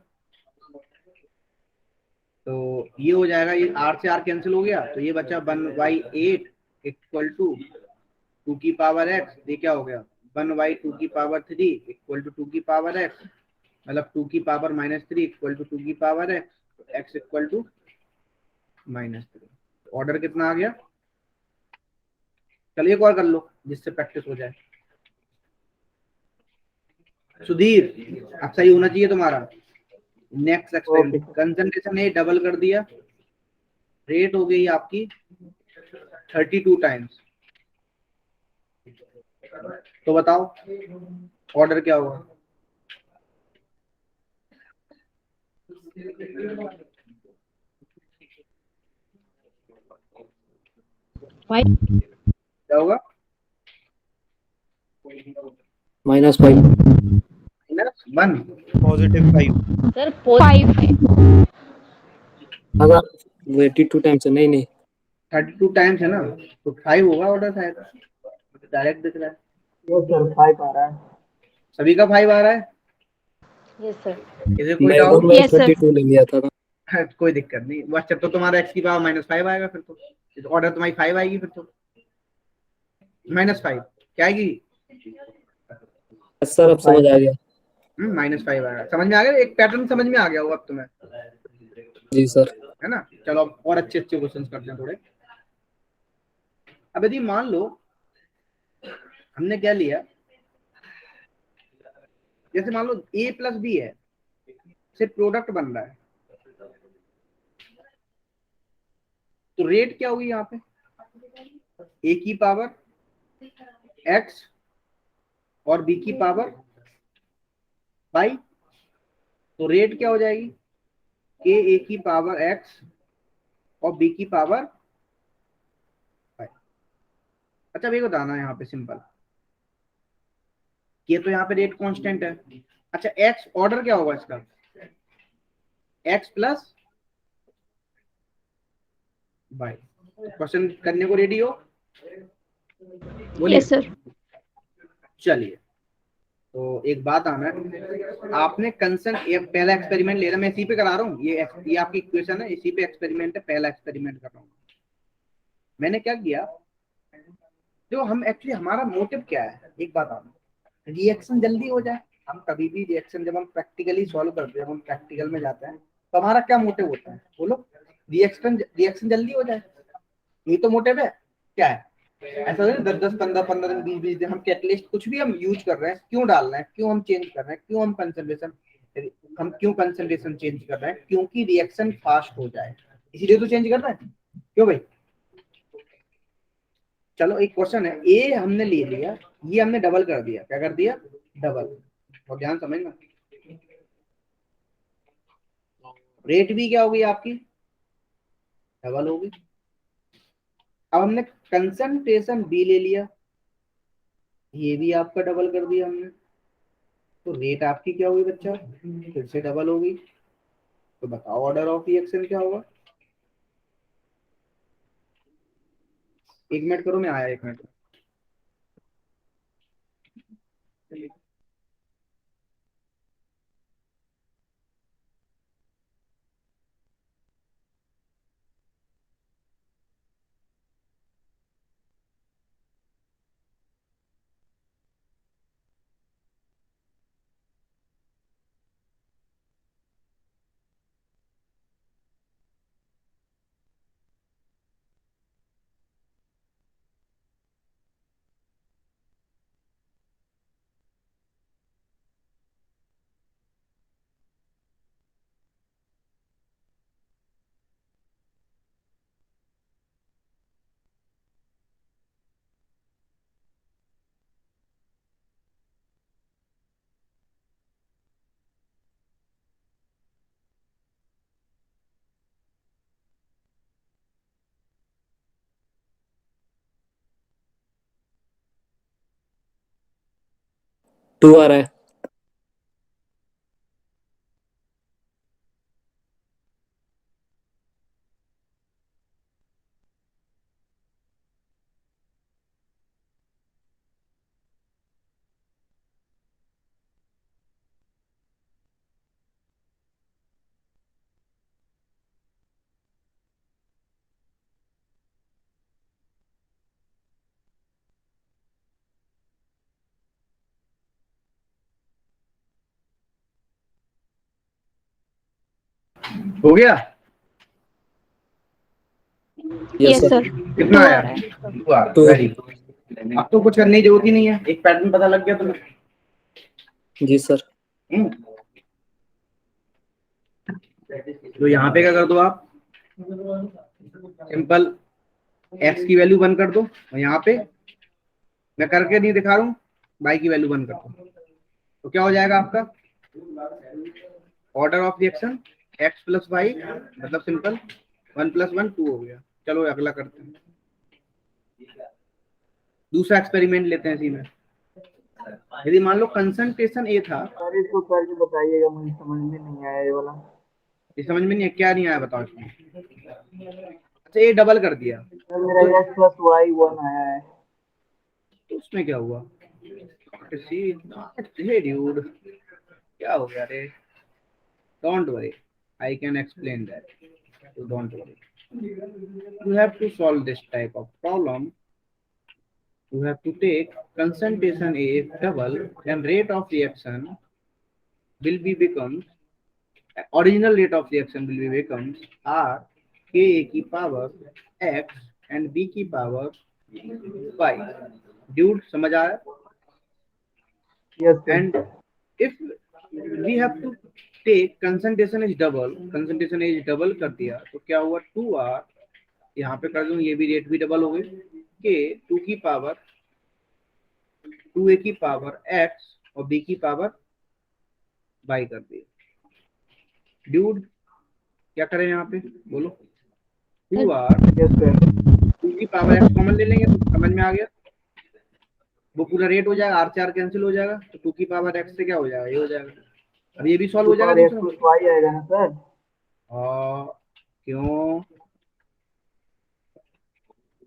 तो ये हो जाएगा, ये r से r कैंसिल हो गया, तो ये बचा 1/8 इक्वल टू 2 की पावर x, ये क्या हो गया 1/2 की पावर 3 इक्वल टू 2 की पावर x, मतलब 2 की पावर -3 इक्वल टू 2 की power x, x equal to -3। Order कितना आ गया, चलिए एक और कर लो जिससे प्रैक्टिस हो जाए। सुधीर अब सही होना चाहिए तुम्हारा। Next experiment, concentration A double कर दिया, रेट हो गई आपकी 32 टाइम्स, तो बताओ ऑर्डर क्या होगा, क्या होगा, -5। -1, +5। Sir, 5 है। अगर 82 टाइम्स है, नहीं नहीं 32 टाइम्स है ना, तो 5 होगा ऑर्डर शायद, डायरेक्ट दिख रहा है, यस सर, 5 आ रहा है। सभी का 5 आ रहा है, yes, sir. इधर कोई मैं डाउट, मैं Yes, sir. 32 ले लिया था। कोई दिक्कत नहीं, बस जब तो तुम्हारा x की पावर -5 आएगा, फिर तो ऑर्डर तुम्हारी 5 आएगी, फिर तो -5 क्या आएगी, सर अब समझ आ गया। -5 आएगा, समझ में आ गया, एक पैटर्न समझ में आ गया होगा अब तुम्हें, जी सर। है ना। चलो अब और अच्छे क्वेश्चंस करते हैं थोड़े। अब यदि मान लो हमने क्या लिया, जैसे मान लो a + b है, से प्रोडक्ट बन रहा है, तो रेट क्या होगी यहाँ पे, a की पावर x और b की पावर y, तो रेट क्या हो जाएगी, के a की पावर x और b की पावर y। अच्छा ये बताना यहाँ पे सिंपल, ये तो यहाँ पे रेट कांस्टेंट है, अच्छा x ऑर्डर क्या होगा इसका, एक्स प्लस वाई। क्वेश्चन करने को रेडी हो? बोलिए। Yes sir. चलिए, तो एक बात आना, आपने कंसन पहला एक्सपेरिमेंट ले रहा, मैं इसी पे करा रहा हूँ, ये आपकी इक्वेशन है, इसी पे एक्सपेरिमेंट है, पहला एक्सपेरिमेंट कर रहा हूँ। मैंने क्या किया, जो हम एक्चुअली हमारा मोटिव क्या है, एक बात आना, रिएक्शन जल्दी हो जाए। हम कभी भी रिएक्शन जब हम प्रैक्टिकली सॉल्व करते हैं, जब हम प्रैक्टिकल में जाते हैं, तो हमारा क्या मोटिव होता है, बोलो? रिएक्शन जल्दी हो जाए, ये तो मोटिव है। क्या है? ऐसा नहीं 10-10, 15-15 दिन, 20-20 दिन हम कैटलिस्ट कुछ भी हम यूज कर रहे हैं, क्यों डाल रहे हैं, क्यों हम चेंज कर रहे हैं, क्यों हम कंसंट्रेशन चेंज कर रहे हैं? क्योंकि रिएक्शन फास्ट हो जाए, इसीलिए तो चेंज कर रहे हैं। क्यों भाई? चलो एक क्वेश्चन है, ए हमने ले लिया, ये हमने डबल कर दिया। क्या कर दिया? डबल। और ध्यान समझना, रेट भी क्या होगी आपकी? डबल होगी। अब हमने कंसंट्रेशन बी ले लिया, ये भी आपका डबल कर दिया हमने, तो रेट आपकी क्या होगी बच्चा? फिर से डबल होगी। तो बताओ ऑर्डर ऑफ रिएक्शन क्या होगा? एक मिनट करो, मैं आया, एक मिनट। टू आ रहा है। हो गया? Yes yes sir. सर। कितना टू आया? आ रहा है। 2 आ रहा है। Two। Very good. अब तो कुछ करने की जरूरत ही नहीं है, एक पैटर्न पता लग गया तुम्हें। जी सर। तो यहाँ पे क्या कर दो आप, सिंपल एक्स की वैल्यू 1 कर दो, और यहाँ पे मैं करके नहीं दिखा रहा हूँ, वाई की वैल्यू 1 कर दो। तो क्या हो जाएगा आपका order of reaction? X plus y, मतलब सिंपल 1 + 1 2 हो गया। चलो अगला करते हैं, दूसरा एक्सपेरिमेंट लेते हैं इसी में। यदि मान लो कंसंट्रेशन ए था, सर इसको करके बताइएगा, मुझे समझ में नहीं आया ये वाला। ये समझ में नहीं है, क्या नहीं आया बताओ इसमें? अच्छा, ये डबल कर दिया, सर मेरा तो x + y 1 आया है। उसमें क्या हुआ? हे ड्यूड, क्या हो गया रे? Don't worry, I can explain that, so don't worry. You have to solve this type of problem. You have to take concentration A double and rate of reaction will be becomes, original rate of reaction will be becomes R Ka की power x and B की power y. Dude, समझ आया? Yes sir. And if we have to take concentration is double कर दिया, तो क्या हुआ? 2R, यहाँ पे कर दूं, ये भी रेट भी डबल हो गई, के 2 की पावर 2a की पावर x और b की पावर y कर दी। ड्यूड क्या करें यहाँ पे, बोलो? 2R, yes sir. 2 की पावर x कॉमन ले लेंगे, तो समझ में आ गया, वो पूरा रेट हो जाएगा, R 4 कैंसिल हो जाएगा, तो 2 की पावर x से क्या हो जाएगा? ये हो जाएगा। अब ये भी सॉल्व हो जाएगा x दूसरा। + y आएगा ना सर? क्यों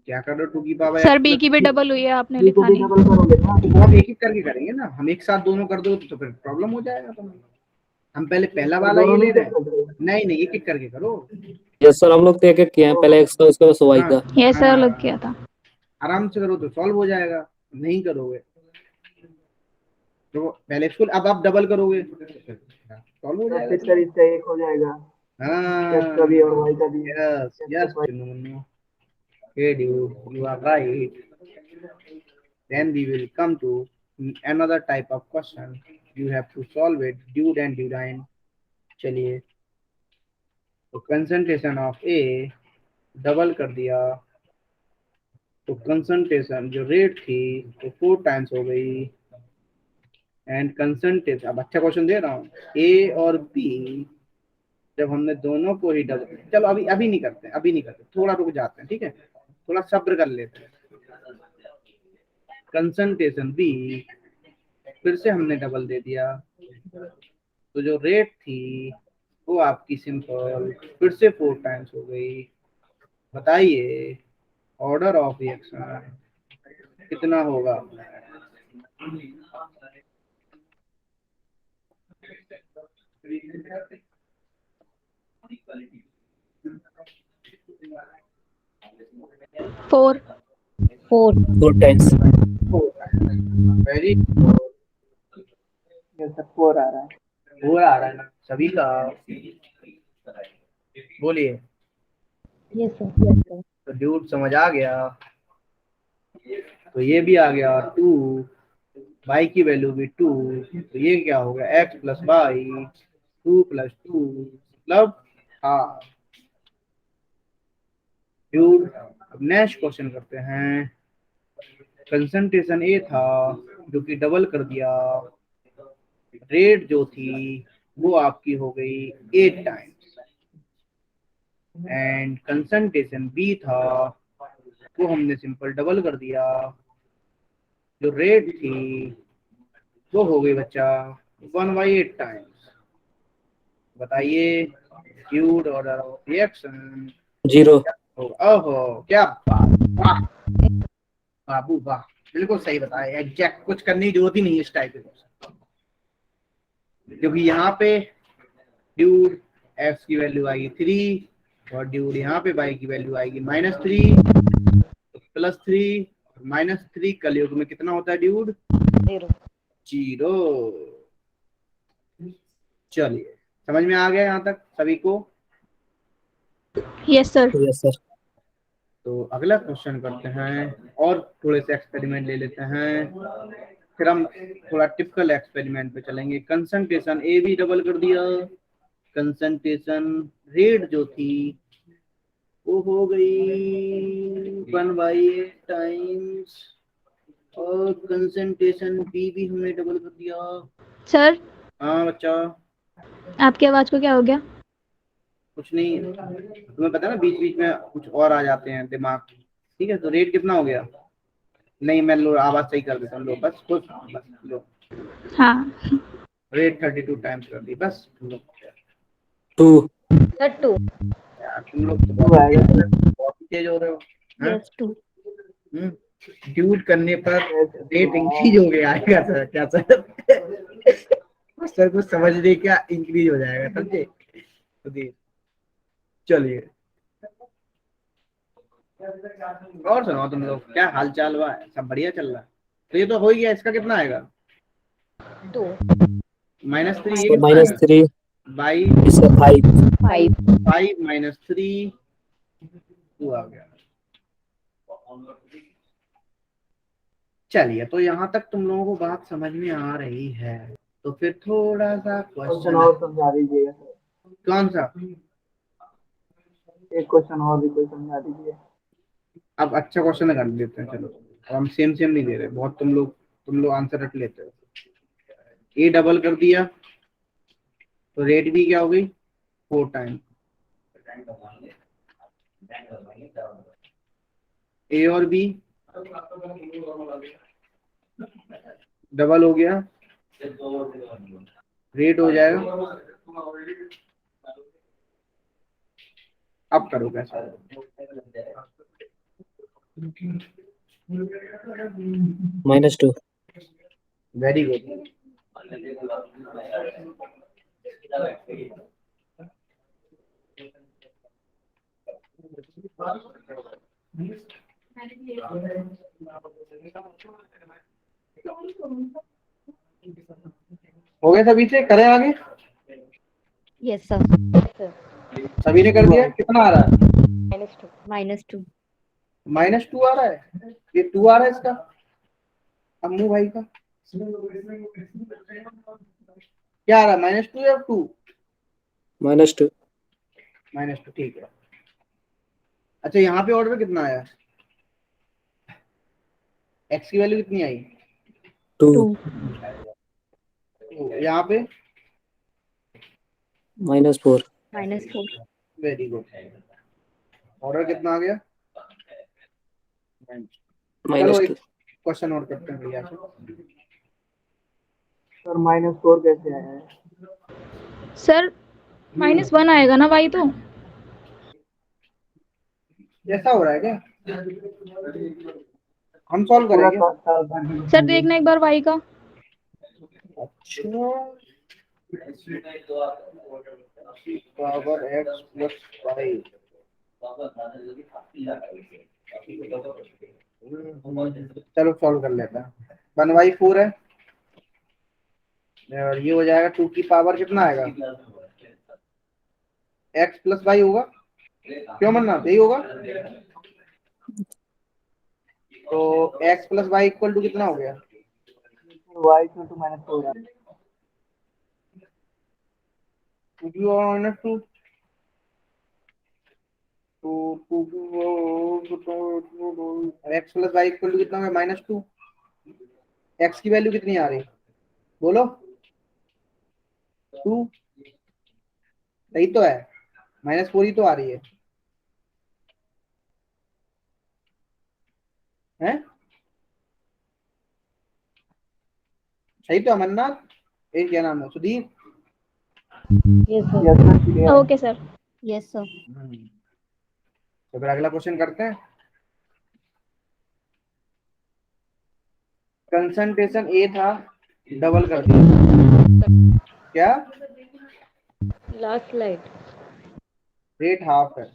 क्या कर रहे हो? 2 की power sir x b plus की भी डबल हुई है, आपने बी को लिखा भी नहीं। डबल करोगे ना तो हम एक एक करके करेंगे ना, हम एक साथ दोनों कर दो तो फिर प्रॉब्लम हो जाएगा। तो हम पहले पहला वाला ये दोनों ले नहीं रहे कर हैं। सकते। नहीं नहीं, एक एक करके करो। यस सर, हम लोग तो एक एक किए हैं, पहले एक्स का उसके बाद वाई हाँ का। ये सर अलग हाँ, किया था। आराम से करो तो सॉल्व हो जाएगा। नहीं करोगे तो पहले स्कूल, अब आप डबल करोगे सॉल्व हो तो जाएगा। फिर सर इसका एक हो जाएगा, एक्स का भी और वाई का भी। Yes x yes plus y. Chinnu, hey dude, you are right. Then we will come to another type of question. You have to solve it, dude and dudine. चलिए, तो कंसंट्रेशन ऑफ ए डबल कर दिया, तो concentration जो rate थी तो 4 times हो गई। एंड कंसंट्रेशन, अब अच्छा क्वेश्चन दे रहा हूँ, ए और बी जब हमने दोनों को ही डबल, चलो अभी अभी नहीं करते, अभी नहीं करते, थोड़ा रुक जाते हैं, ठीक है, थोड़ा सब्र कर लेते हैं। कंसंट्रेशन बी फिर से हमने डबल दे दिया, तो जो रेट थी वो आपकी सिंपल फिर से 4 टाइम्स हो गई। बताइए ऑर्डर ऑफ रिएक्शन कितना होगा? फोर। 4 टाइम्स। वेरी ये सब 4 आ रहा है। हो आ रहा है ना सभी का? बोलिए। Yes sir. तो ड्यूड समझ आ गया, तो ये भी आ गया 2, y की वैल्यू भी 2, तो ये क्या हो गया x प्लस वाई, 2 प्लस 2 मतलब हाफ। ड्यूड अब नेक्स्ट क्वेश्चन करते हैं। कंसंट्रेशन ए था जो कि डबल कर दिया, रेट जो थी वो आपकी हो गई 8 टाइम्स, एंड कंसंट्रेशन बी था वो हमने सिंपल डबल कर दिया, जो रेट थी वो हो गई बच्चा 1/8 टाइम्स। बताइए ड्यूड ऑर्डर ऑफ रिएक्शन 0। ओहो क्या बात, वाह बाबू वाह, बिल्कुल सही बताया, एग्जैक्ट, कुछ करने की जरूरत ही नहीं है इस टाइप के, क्योंकि यहाँ पे ड्यूड एक्स की वैल्यू आएगी 3 और ड्यूड यहाँ पे वाई की वैल्यू आएगी -3, +3 -3 कलयुग में कितना होता है ड्यूड? 0। चलिए समझ में आ गया यहाँ तक सभी को? Yes sir. Yes sir. तो अगला क्वेश्चन करते हैं और थोड़े से एक्सपेरिमेंट ले लेते हैं, फिर हम थोड़ा टिपिकल एक्सपेरिमेंट पे चलेंगे। कंसंट्रेशन ए भी डबल कर दिया, कंसंट्रेशन रेट जो थी वो हो गई 1/8 टाइम्स, और कंसंट्रेशन बी भी हमने डबल कर दिया। सर हाँ बच्चा, आपकी आवाज को क्या हो गया? कुछ नहीं, तुम्हें पता है ना बीच बीच में कुछ और आ जाते हैं दिमाग, ठीक है। तो रेट कितना हो गया? नहीं मैं लो आवाज सही कर देता हूँ, लो बस खुद बस लो, हाँ। रेट 32 टाइम्स कर दी बस। तुम लोग 2। यार तुम लोग तो 2 आएगा सर। बहुत तेज हो रहे हो। हाँ? यस 2। ड्यूट करने पर रेट इंक्रीज हो गया आएगा सर, क्या सर? सर कुछ समझने क्या इंक्रीज हो जाएगा, समझे? तो चलिए और सुनाओ तुम लोग, क्या हाल चाल हुआ है? सब बढ़िया चल रहा है? तो ये तो हो ही गया, इसका कितना आएगा? 2 -3, ये कितना -3 आएगा? बाई इसका 5। 5 -3 2 आ गया। चलिए तो यहाँ तक तुम लोगों को बात समझ में आ रही है, तो फिर थोड़ा सा क्वेश्चन क्वेश्चन। और समझा दीजिएगा सर। कौन सा? एक क्वेश्चन और भी कोई समझा दीजिए। अब अच्छा क्वेश्चन कर लेते हैं, चलो। अब हम सेम सेम नहीं दे रहे, बहुत तुम लोग आंसर रख लेते हो। ए डबल कर दिया तो रेट भी क्या हो गई 4 टाइम, ए और बी डबल हो गया, रेट हो जाएगा अब करो कैसे। -2। Very good. हो गया सभी से, करें आगे। Yes sir. सभी ने कर दिया। कितना आ रहा है? -2। -2 आ रहा है। ये 2 आ रहा है इसका, अम्मू भाई का क्या आ रहा है? -2 या 2? -2। -2, ठीक है। अच्छा, यहाँ पे ऑर्डर कितना आया? एक्स की वैल्यू कितनी आई? 2। 2। यहाँ पे -4। -4। Very good. ऑर्डर कितना आ गया? चलो एक -2। क्वेश्चन और करते हैं भैया से। सर -4 कैसे आया है? सर -1 आएगा ना भाई, तो ऐसा हो रहा है क्या? हम सॉल्व पूरा करेंगे। सर देखना एक बार y का। अच्छा, पावर एक्स प्लस वाई। चलो सॉल्व कर लेते हैं। 1/4 है और ये हो जाएगा 2 की पावर कितना आएगा? एक्स प्लस वाई होगा। क्यों मन्ना, यही होगा। तो x plus y equal to कितना हो गया? y इक्वल टू -4 है। -2 x plus y equal to कितना होगा? -2। एक्स की वैल्यू कितनी आ रही बोलो? 2। सही तो है, -4 ही तो आ रही है, हैं? सही तो है मन्ना। ये क्या नाम है, Sudhir? Yes sir. Yes sir, clear है। Okay sir. Yes sir. तो फिर अगला क्वेश्चन करते हैं। कंसंट्रेशन ए था, डबल कर दिया, क्या? Last slide. रेट हाफ है।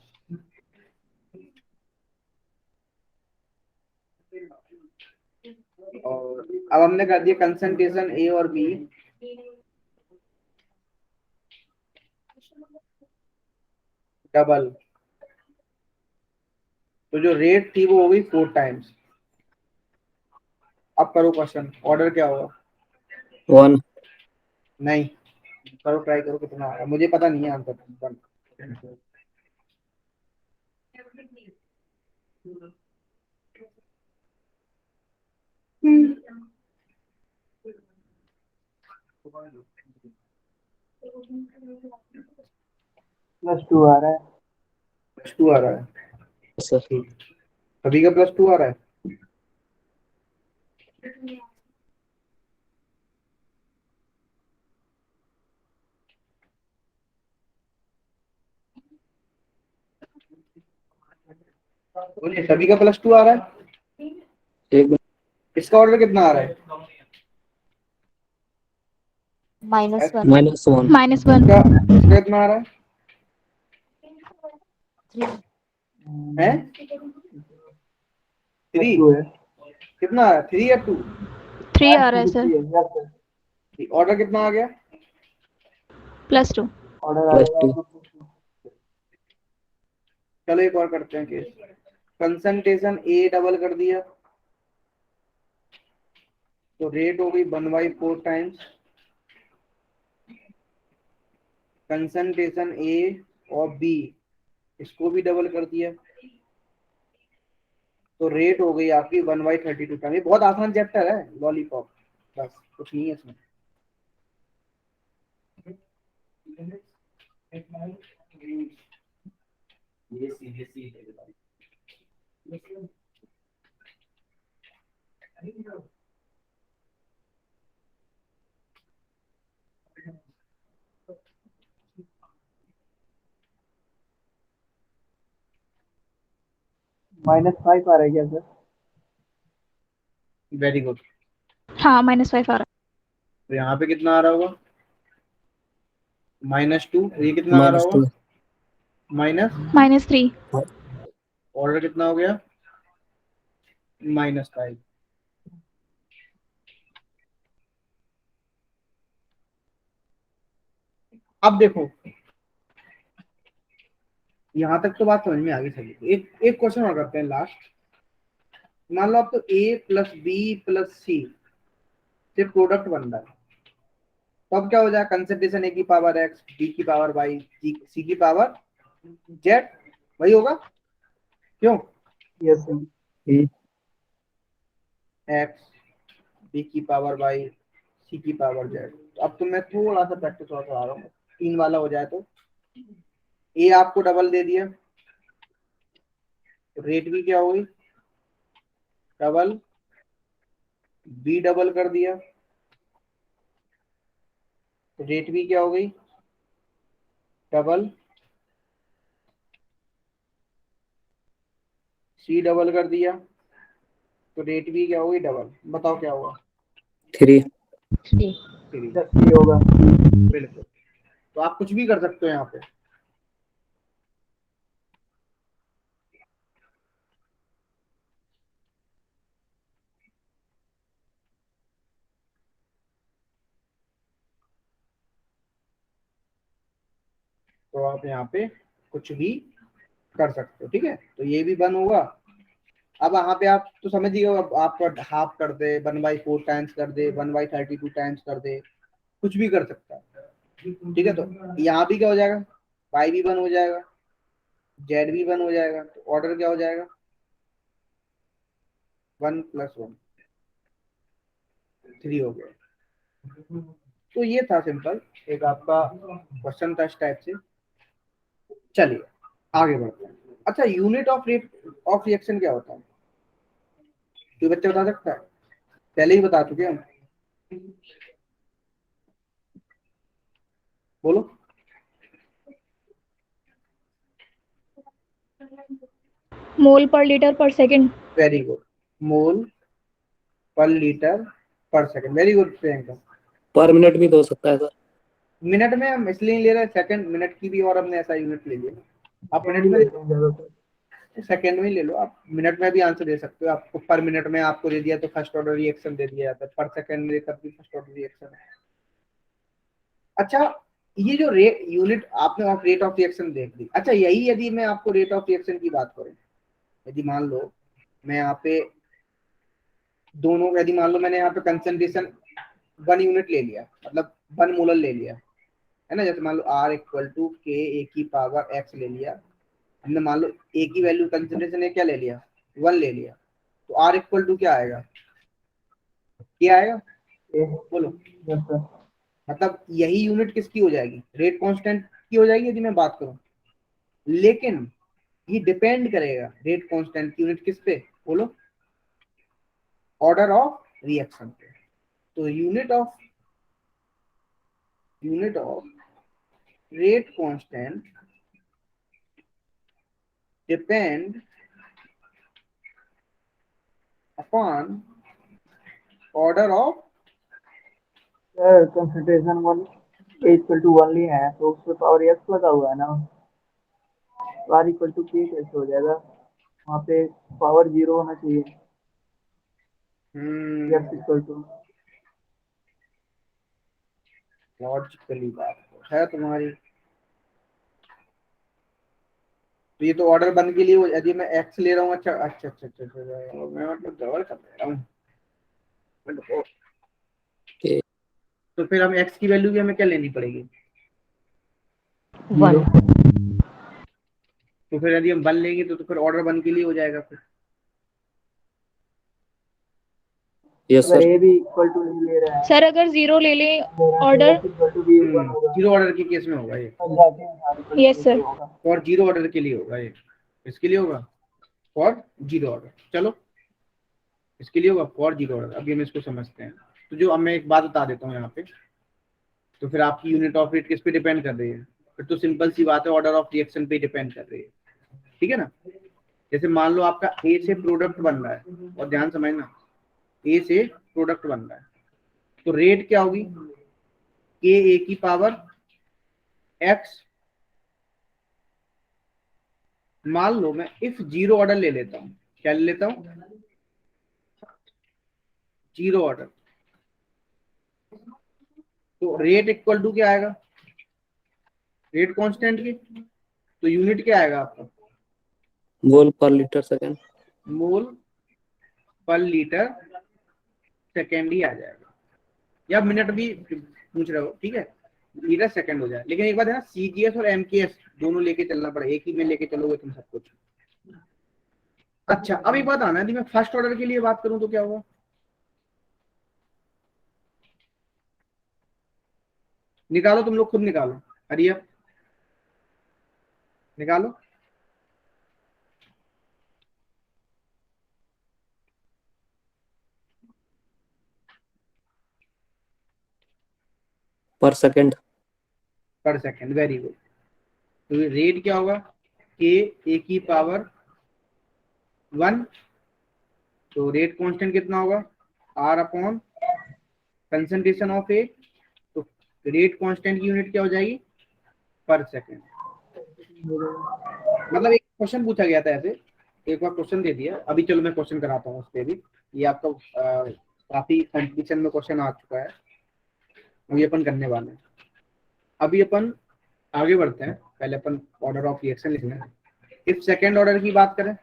और अब हमने कर दिया कंसंट्रेशन ए और बी डबल, तो जो रेट थी वो हो गई 4 टाइम्स। अब करो क्वेश्चन, ऑर्डर क्या होगा? 1। नहीं, करो ट्राई करो कितना आ रहा है। मुझे पता नहीं है आंसर। +2 आ रहा है। +2 आ रहा है। सर। ठीक, सभी का +2 आ रहा है। बोलिए, सभी का +2 आ रहा है। एक इसका ऑर्डर कितना आ रहा है? -1। -1। -1। इसका इसका कितना आ रहा है? 3। हैं? 3 +2 है। कितना आ रहा है? 3 या 2? 3 आ रहा है सर। -3 है। Yes sir. ऑर्डर कितना आ गया? +2। ऑर्डर आएगा +2। आपको। चलो एक और करते हैं केस। कंसंट्रेशन ए डबल कर दिया, तो रेट हो गई 1/4 टाइम्स। कंसंट्रेशन ए और बी, इसको भी डबल कर दिया, तो रेट हो गई आपकी 1/32 टाइम। ये बहुत आसान चैप्टर है, लॉलीपॉप, बस कुछ नहीं है इसमें। -5 आ रहा है क्या सर? Very good. हाँ -5 आ रहा तो यहाँ पे कितना आ रहा होगा? -2। ये कितना आ रहा -2 होगा? माइनस। है -3। ऑर्डर कितना हो गया? -5। अब देखो, यहां तक तो बात समझ में आ गई सभी को। एक एक क्वेश्चन और करते हैं लास्ट। मान लो आप तो a प्लस बी प्लस सी से प्रोडक्ट बन रहा है, तो अब क्या हो जाए? कंसंट्रेशन a की पावर x, b की पावर y, c की पावर z, वही होगा। क्यों? Yes sir. x, b की पावर y, c की पावर z। तो अब तो मैं थोड़ा सा प्रैक्टिस और करा रहा हूँ, 3 वाला हो जाए तो a आपको डबल दे दिया, तो रेट भी क्या होगी? डबल। b डबल कर दिया, तो रेट भी क्या हो गई? डबल। c डबल कर दिया, तो रेट भी क्या होगी? डबल। बताओ क्या होगा? 3। 3। ये होगा। बिल्कुल। तो आप कुछ भी कर सकते हो यहाँ पे। तो आप यहाँ पे कुछ भी कर सकते हो, ठीक है। तो ये भी 1 होगा। अब यहाँ पे आप तो समझ ही हो, अब आपका हाफ कर दे, 1/4 टाइम्स कर दे, 1/32 टाइम्स कर दे, कुछ भी कर सकता है, ठीक है। तो यहाँ भी क्या हो जाएगा? y भी 1 हो जाएगा, z भी 1 हो जाएगा, तो ऑर्डर क्या हो जाएगा? 1 + 1, 3 हो गया। तो ये था सिंपल, एक आपका क्वेश्चन था इस टाइप से। चलिए आगे बढ़ते हैं। अच्छा, unit of rate of reaction क्या होता है? कोई बच्चा बता सकता है? पहले ही बता चुके हम। बोलो। मोल पर लीटर पर सेकंड। Very good. मोल पर लीटर पर सेकंड। Very good Priyanka. पर मिनट भी तो हो सकता है सर। मिनट में हम इसलिए नहीं ले रहे, सेकंड मिनट की भी, और हमने ऐसा यूनिट ले लिया। आप मिनट में लेते हैं ज्यादातर। सेकंड में ही ले लो, आप मिनट में भी आंसर दे सकते हो। आपको पर मिनट में आपको दे दिया तो फर्स्ट ऑर्डर रिएक्शन दे दिया जाता है, पर सेकंड में तब भी फर्स्ट ऑर्डर रिएक्शन है। अच्छा, ये जो रेट यूनिट आपने ऑफ रेट ऑफ रिएक्शन देख ली। अच्छा, यही यदि मैं आपको रेट ऑफ रिएक्शन की बात करूं, यदि मान लो मैं यहाँ पे दोनों, यदि मान लो मैंने यहाँ पे कंसंट्रेशन 1 यूनिट ले लिया, मतलब 1 मोलर ले लिया, है ना। जैसे मान लो R = K A की पावर x ले लिया हमने। मान लो A की वैल्यू कंसंट्रेशन क्या ले लिया? 1 ले लिया, तो R = क्या आएगा? क्या आएगा? बोलो। Yes sir. मतलब यही यूनिट किसकी हो जाएगी? रेट कांस्टेंट की हो जाएगी, यदि मैं बात करूं। लेकिन ये डिपेंड करेगा रेट कांस्टेंट की यूनिट किस पे? बोलो। ऑर्डर ऑफ रिएक्शन पे। तो unit of rate constant depend upon order of. Sir concentration 1 A = 1 लिए हैं तो उस पे पावर x लगा हुआ है ना, तो R = K कैसे हो जाएगा? वहाँ पे पावर 0 होना चाहिए। x = लॉजिकली बात है तुम्हारी। तो ये तो ऑर्डर बन के लिए यदि मैं एक्स ले रहा हूँ। अच्छा अच्छा अच्छा अच्छा अच्छा, मैं मतलब गड़बड़ कर रहा हूँ। तो फिर हम एक्स की वैल्यू भी हमें क्या लेनी पड़ेगी? 0। तो फिर यदि हम 1 लेंगे तो फिर ऑर्डर बन के लिए हो जाएगा फिर। यस अगर सर। a भी = नहीं ले रहा है, सर अगर 0 ले लें ऑर्डर ऑर्डर। भी 1 होगा। जीरो ऑर्डर के केस में होगा ये, तब जाके R यस = सर। 0 होगा। और जीरो ऑर्डर के लिए होगा ये। इसके लिए होगा फॉर जीरो ऑर्डर। चलो, इसके लिए होगा फॉर जीरो ऑर्डर। अभी हम इसको समझते हैं। तो जो अब मैं एक बात बता देता हूँ यहाँ पे। तो फिर आपकी यूनिट ऑफ रेट किस पे डिपेंड कर रही है? फिर तो सिंपल सी बात है, ऑर्डर ऑफ रिएक्शन पे डिपेंड कर रही है, ठीक है ना। जैसे मान लो आपका ए से प्रोडक्ट बन रहा है, और ध्यान समझना, ए से प्रोडक्ट बन रहा है, तो रेट क्या होगी, के ए की पावर एक्स। मान लो मैं इफ जीरो ऑर्डर ले लेता हूं, क्या ले लेता हूं, जीरो ऑर्डर, तो रेट इक्वल टू क्या आएगा, रेट कांस्टेंट की, तो यूनिट क्या आएगा आपका, मोल पर लीटर सेकेंड। मोल पर लीटर सेकेंड ही आ जाएगा, या मिनट भी पूछ रहे हो, ठीक है, लीटर सेकंड हो जाए। लेकिन एक बात है ना, सीजीएस और एमकेएस दोनों लेके चलना पड़ेगा, एक ही में लेके चलोगे तुम सब कुछ। अच्छा, अब एक बात आना है, मैं फर्स्ट ऑर्डर के लिए बात करूं तो क्या होगा, निकालो तुम लोग, खुद निकालो, हरी अब निकालो। पर सेकेंड। पर सेकंड, वेरी गुड। तो रेट क्या होगा, के ए की पावर 1, तो रेट कांस्टेंट कितना होगा, आर अपॉन कंसंट्रेशन ऑफ ए, तो रेट कांस्टेंट की यूनिट क्या हो जाएगी, पर सेकंड। मतलब एक क्वेश्चन पूछा गया था ऐसे, एक बार क्वेश्चन दे दिया, अभी चलो मैं क्वेश्चन कराता हूँ उस पर भी, ये आपका काफी कंपटीशन में क्वेश्चन आ चुका है, अभी अपन करने वाले हैं। अभी अपन आगे बढ़ते हैं, पहले अपन ऑर्डर ऑफ रिएक्शन लिखना है। इफ सेकंड ऑर्डर की बात करें,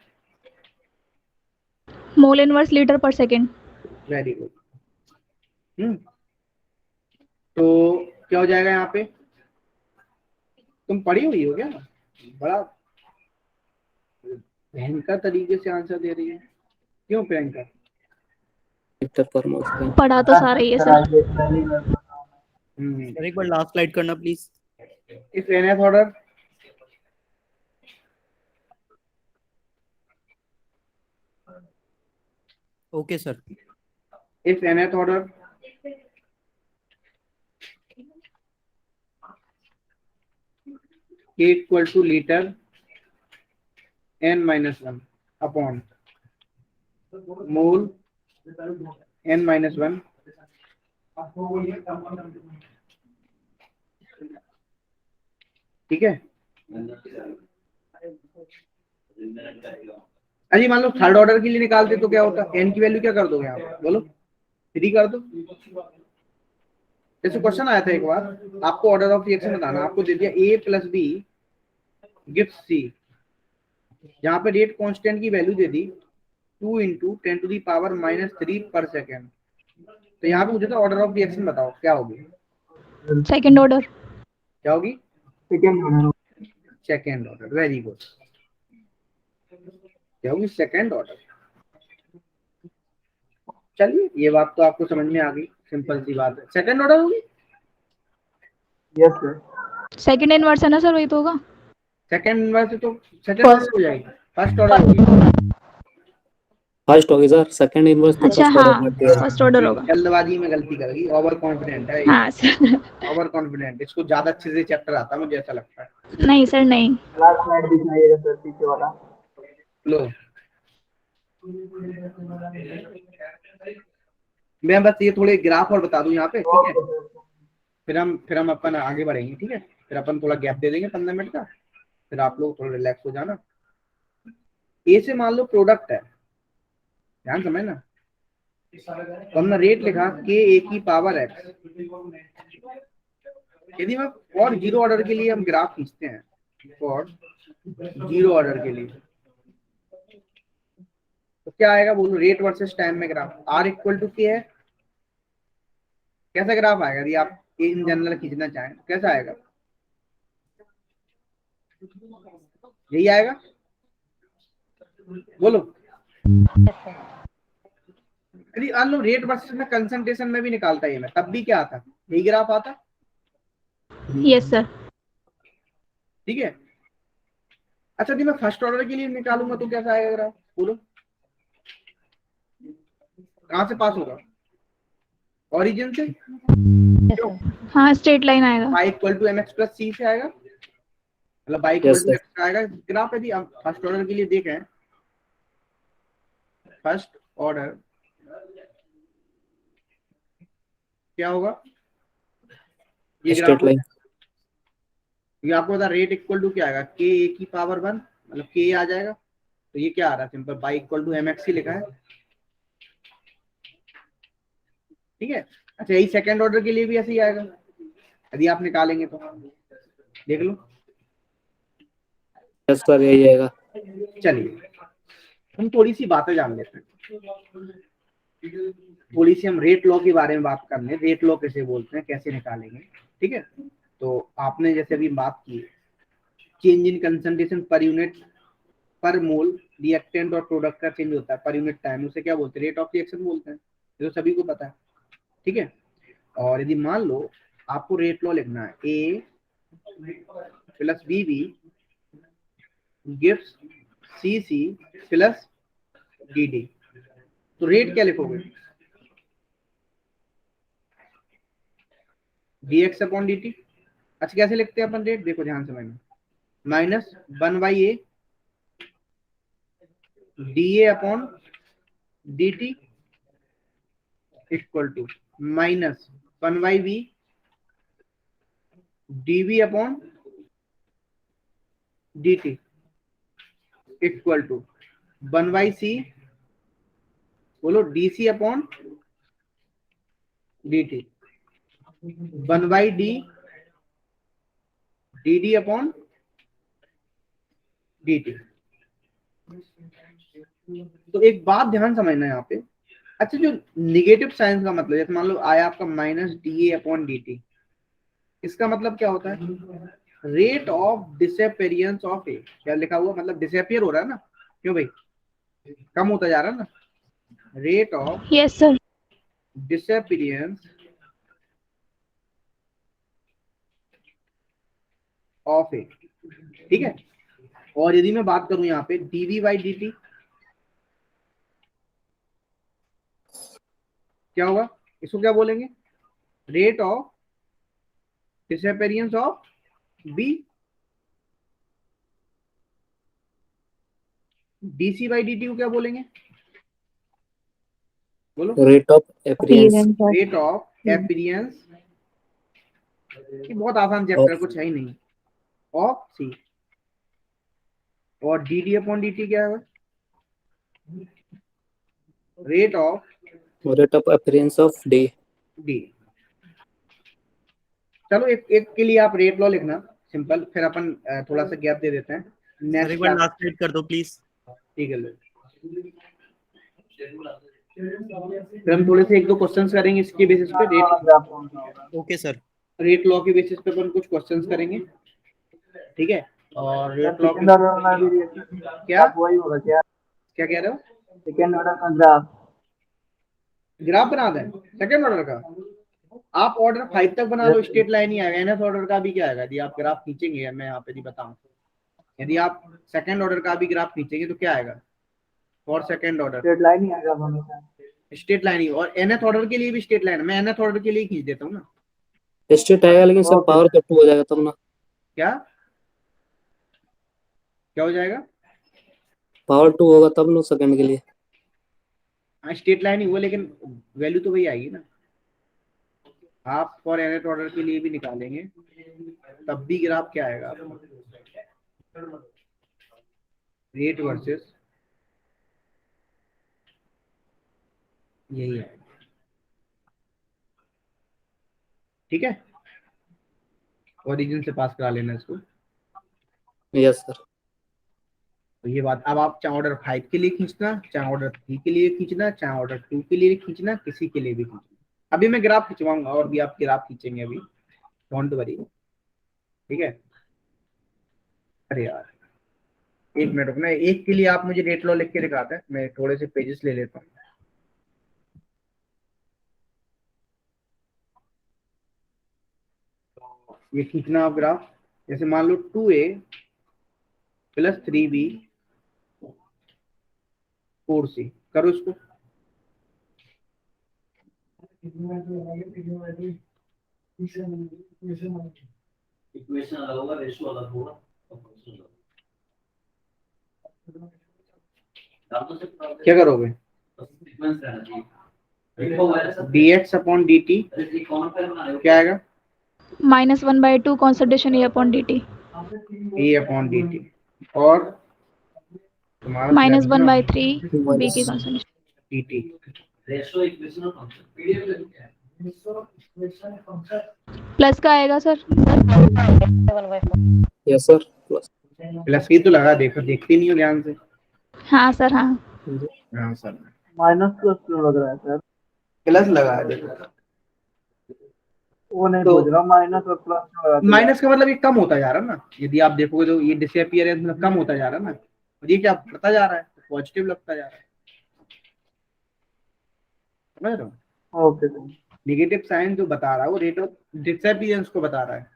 मोल इनवर्स लीटर पर सेकेंड। Very good. तो क्या हो जाएगा यहाँ पे, तुम पढ़ी हुई हो क्या, बड़ा भयंकर तरीके से आंसर दे रही है, क्यों प्रियंका, लीटर पर मोल सेकेंड। पढ़ा तो सारा ही है सर। सर एक बार लास्ट स्लाइड करना please. If nth order, okay sir. If nth order k equal two litre n-1 upon mole n-1, ठीक है। अजी मान लो थर्ड ऑर्डर के लिए निकालते तो क्या होता, n की वैल्यू क्या कर दोगे आप, बोलो 3 कर दो। जैसे क्वेश्चन आया था एक बार, आपको ऑर्डर ऑफ रिएक्शन बताना, आपको दे दिया a plus b gives c, जहां पे रेट कांस्टेंट की वैल्यू दे दी 2 × 10⁻³ पर सेकेंड, तो यहाँ पे मुझे तो ऑर्डर ऑफ रिएक्शन बताओ क्या होगी, सेकेंड ऑर्डर। क्या होगी, second order. Second order, very good, क्या होगी, सेकेंड ऑर्डर। चलिए ये बात तो आपको समझ में आ गई, सिंपल सी बात है, सेकेंड ऑर्डर होगी। Yes sir. सेकेंड इनवर्स है ना सर, वही तो होगा। सेकेंड इनवर्स तो सेकेंड ऑर्डर हो जाएगी, फर्स्ट ऑर्डर होगी, फर्स्ट होगी सर, सेकंड इनवर्स तो अच्छा फर्स्ट हाँ, ऑर्डर। फर्स्ट ऑर्डर होगा। जल्दबाजी में गलती कर गई, ओवर कॉन्फिडेंट है, हाँ सर। ओवर कॉन्फिडेंट, इसको ज्यादा अच्छे से चैप्टर आता है मुझे ऐसा लगता है। नहीं सर नहीं। लास्ट स्लाइड दिखाइएगा सर, पीछे वाला। लो मैं बस ये थोड़े ग्राफ और बता दूं यहाँ पे, ठीक है, फिर हम अपन आगे बढ़ेंगे, ठीक है, फिर अपन थोड़ा गैप दे देंगे 15 मिनट का, फिर आप लोग थोड़ा रिलैक्स हो जाना। ए से मान लो प्रोडक्ट है, ध्यान समझना, तो हमने रेट लिखा के ए की पावर एक्स। यदि मैं और जीरो ऑर्डर के लिए हम ग्राफ खींचते हैं, और जीरो ऑर्डर के लिए तो क्या आएगा, बोलो, रेट वर्सेस टाइम में ग्राफ, आर इक्वल टू के है, कैसा ग्राफ आएगा, यदि आप इन जनरल खींचना चाहें तो कैसा आएगा, यही आएगा, बोलो। यदि मान लो रेट वर्सेस में कंसंट्रेशन में भी निकालता है मैं, तब भी क्या आता, यही ग्राफ आता, यस सर। ठीक है। अच्छा यदि मैं फर्स्ट ऑर्डर के लिए निकालूंगा तो कैसा आएगा ग्राफ, बोलो, कहां से पास होगा, ओरिजिन से, हाँ स्ट्रेट लाइन आएगा। y equal to mx plus c से आएगा, मतलब y इक्वल टू x आएगा ग्राफ। यदि आप फर्स्ट ऑर्डर के लिए देखें फर्स्ट ऑर्डर क्या होगा, ये स्ट्रेट ग्राफ लाइन। ये आपको बता, रेट इक्वल टू क्या आएगा, के ए की पावर 1, मतलब के आ जाएगा, तो ये क्या आ रहा है, simple by equal to M X ही लिखा है, ठीक है। अच्छा, यही सेकंड ऑर्डर के लिए भी ऐसे ही आएगा, यदि आप निकालेंगे तो देख लो। यस सर, यही आएगा। चलिए हम थोड़ी सी बातें जान लेते हैं, थोड़ी सी हम रेट लॉ के बारे में बात कर लें, रेट लॉ कैसे बोलते हैं, कैसे निकालेंगे, ठीक है। तो आपने जैसे अभी बात की, change in concentration per unit पर मोल रिएक्टेंट और प्रोडक्ट का चेंज होता है पर यूनिट टाइम, उसे क्या बोलते हैं, रेट ऑफ रिएक्शन बोलते हैं, ये तो सभी को पता है, ठीक है। और यदि मान लो आपको रेट लॉ लिखना है, A plus B B gives C C plus D D, तो रेट क्या लिखोगे, D X upon D T. अच्छा, कैसे लिखते हैं अपन रेट, देखो ध्यान से, मैंने minus 1 by A D A upon D T equal to minus 1 by B D B upon D T equal to 1 by C, बोलो D C upon D T, 1 by D D upon D T. तो एक बात ध्यान समझना यहाँ पे, अच्छा जो निगेटिव साइन का मतलब, जैसे मान लो आया आपका minus D A upon D T, इसका मतलब क्या होता है, रेट ऑफ डिसअपेरियंस ऑफ ए, क्या लिखा हुआ, मतलब डिसअपियर हो रहा है ना, क्यों भाई, कम होता जा रहा है ना, rate of yes sir. Disappearance of A, ठीक है। और यदि मैं बात करूं यहाँ पे डीवी बाई डी टी, क्या होगा, इसको क्या बोलेंगे, rate of disappearance of B, D C by D T को क्या बोलेंगे, बोलो, rate of appearance rate of appearance, ये बहुत आसान चैप्टर, कुछ है ही नहीं, ऑफ सी। और D D upon D T क्या है, rate of experience of D. D. चलो एक एक के लिए आप रेट लॉ लिखना सिंपल, फिर अपन थोड़ा सा गैप दे देते हैं सर एक नेक्स्ट बार क्लास, लास्ट स्लाइड कर दो प्लीज। ठीक है लो। फिर हम थोड़े से एक दो क्वेश्चंस करेंगे इसके बेसिस पे, ओके सर। रेट लॉ के बेसिस पे अपन कुछ क्वेश्चंस करेंगे, ठीक है। और रेट लॉ सेकंड ऑर्डर में भी क्या वही होगा क्या, क्या कह रहे हो, सेकंड ऑर्डर का ग्राफ, ग्राफ बना दें सेकंड ऑर्डर का, आप ऑर्डर 5 तक बना लो, स्ट्रेट लाइन ही आएगा, एनथ ऑर्डर का भी क्या आएगा, यदि आप ग्राफ खींचेंगे, मैं यहाँ पे नहीं बताऊं, यदि आप सेकंड ऑर्डर का भी ग्राफ खींचेंगे तो क्या आएगा, for second order straight line ही आएगा हमेशा। स्ट्रेट लाइन ही, और एनथ ऑर्डर के लिए भी स्ट्रेट लाइन, मैं एनथ ऑर्डर के लिए खींच देता हूँ ना, स्ट्रेट आएगा, लेकिन सर Okay. पावर कट हो जाएगा तब ना, क्या क्या हो जाएगा, पावर 2 होगा तब ना सेकंड के लिए। हाँ स्ट्रेट लाइन ही हुआ, लेकिन वैल्यू तो वही आएगी ना, आप फॉर एनथ ऑर्डर के लिए भी निकालेंगे तब भी ग्राफ क्या आएगा, रेट वर्सेस यही है, ठीक है। ओरिजिन से पास करा लेना इसको, यस सर। तो ये बात, अब आप चाहे ऑर्डर 5 के लिए खींचना, चाहे ऑर्डर 3 के लिए खींचना, चाहे ऑर्डर 2 के लिए खींचना, किसी के लिए भी खींचना, अभी मैं ग्राफ खिंचवाऊंगा और भी आप ग्राफ खींचेंगे अभी, डोंट वरी, ठीक है। अरे यार एक मिनट रुकना, एक के लिए आप मुझे रेट लॉ लिख के दिखाते हैं, मैं थोड़े से पेजेस ले लेता हूँ। ये खींचना आप ग्राफ, जैसे मान लो 2a प्लस 3b 4c, करो इसको, क्या करोगे, dx अपॉन dt क्या आएगा? -1/2 concentration A upon dt। a upon dt और तुम्हारा -1/3 बी की कंसंट्रेशन। dt। प्लस का आएगा sir. Yes sir plus. Plus की तो लगा, देखो देखती नहीं हो ध्यान से। हाँ सर हाँ। हाँ सर माइनस प्लस क्यों लग रहा है सर? प्लस लगा है देखो। वो नहीं तो पूछ रहा, माइनस और प्लस क्यों लगा दिया? माइनस का मतलब ये कम होता जा रहा है ना, यदि आप देखोगे तो ये डिसअपियरेंस मतलब कम होता जा रहा है ना, और ये क्या बढ़ता जा रहा है, पॉजिटिव लगता जा रहा है, समझ रहे हो? Okay sir. नेगेटिव साइन जो बता रहा है वो रेट ऑफ डिसअपियरेंस को बता रहा है।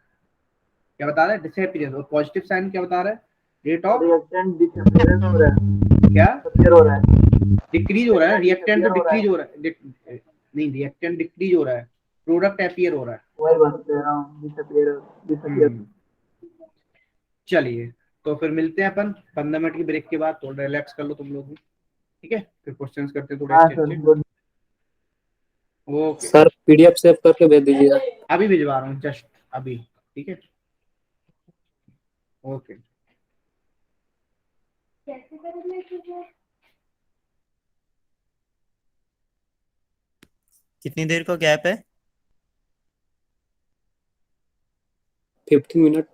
क्या बता रहा है? डिसअपियरेंस। और पॉजिटिव साइन क्या बता रहा है? रेट ऑफ रिएक्टेंट डिसअपियरेंस हो रहा है, क्या डिसअपियर हो रहा है, डिक्रीज हो रहा है। रिएक्टेंट तो disappear हो रहा है। डिक्रीज हो रहा है, नहीं रिएक्टेंट डिक्रीज हो रहा है, प्रोडक्ट अपीयर हो रहा है। वही बात कह रहा हूँ, डिसअपियर डिसअपियर। चलिए तो फिर मिलते हैं अपन 15 मिनट की ब्रेक के बाद। थोड़ा रिलैक्स कर लो तुम लोग भी, ठीक है? फिर क्वेश्चंस करते हैं थोड़े हाँ अच्छे सर, अच्छे। Good. Okay sir PDF save करके भेज दीजिएगा। अभी भिजवा रहा हूँ, जस्ट अभी, ठीक है? ओके कितनी देर का गैप है? 50 मिनट।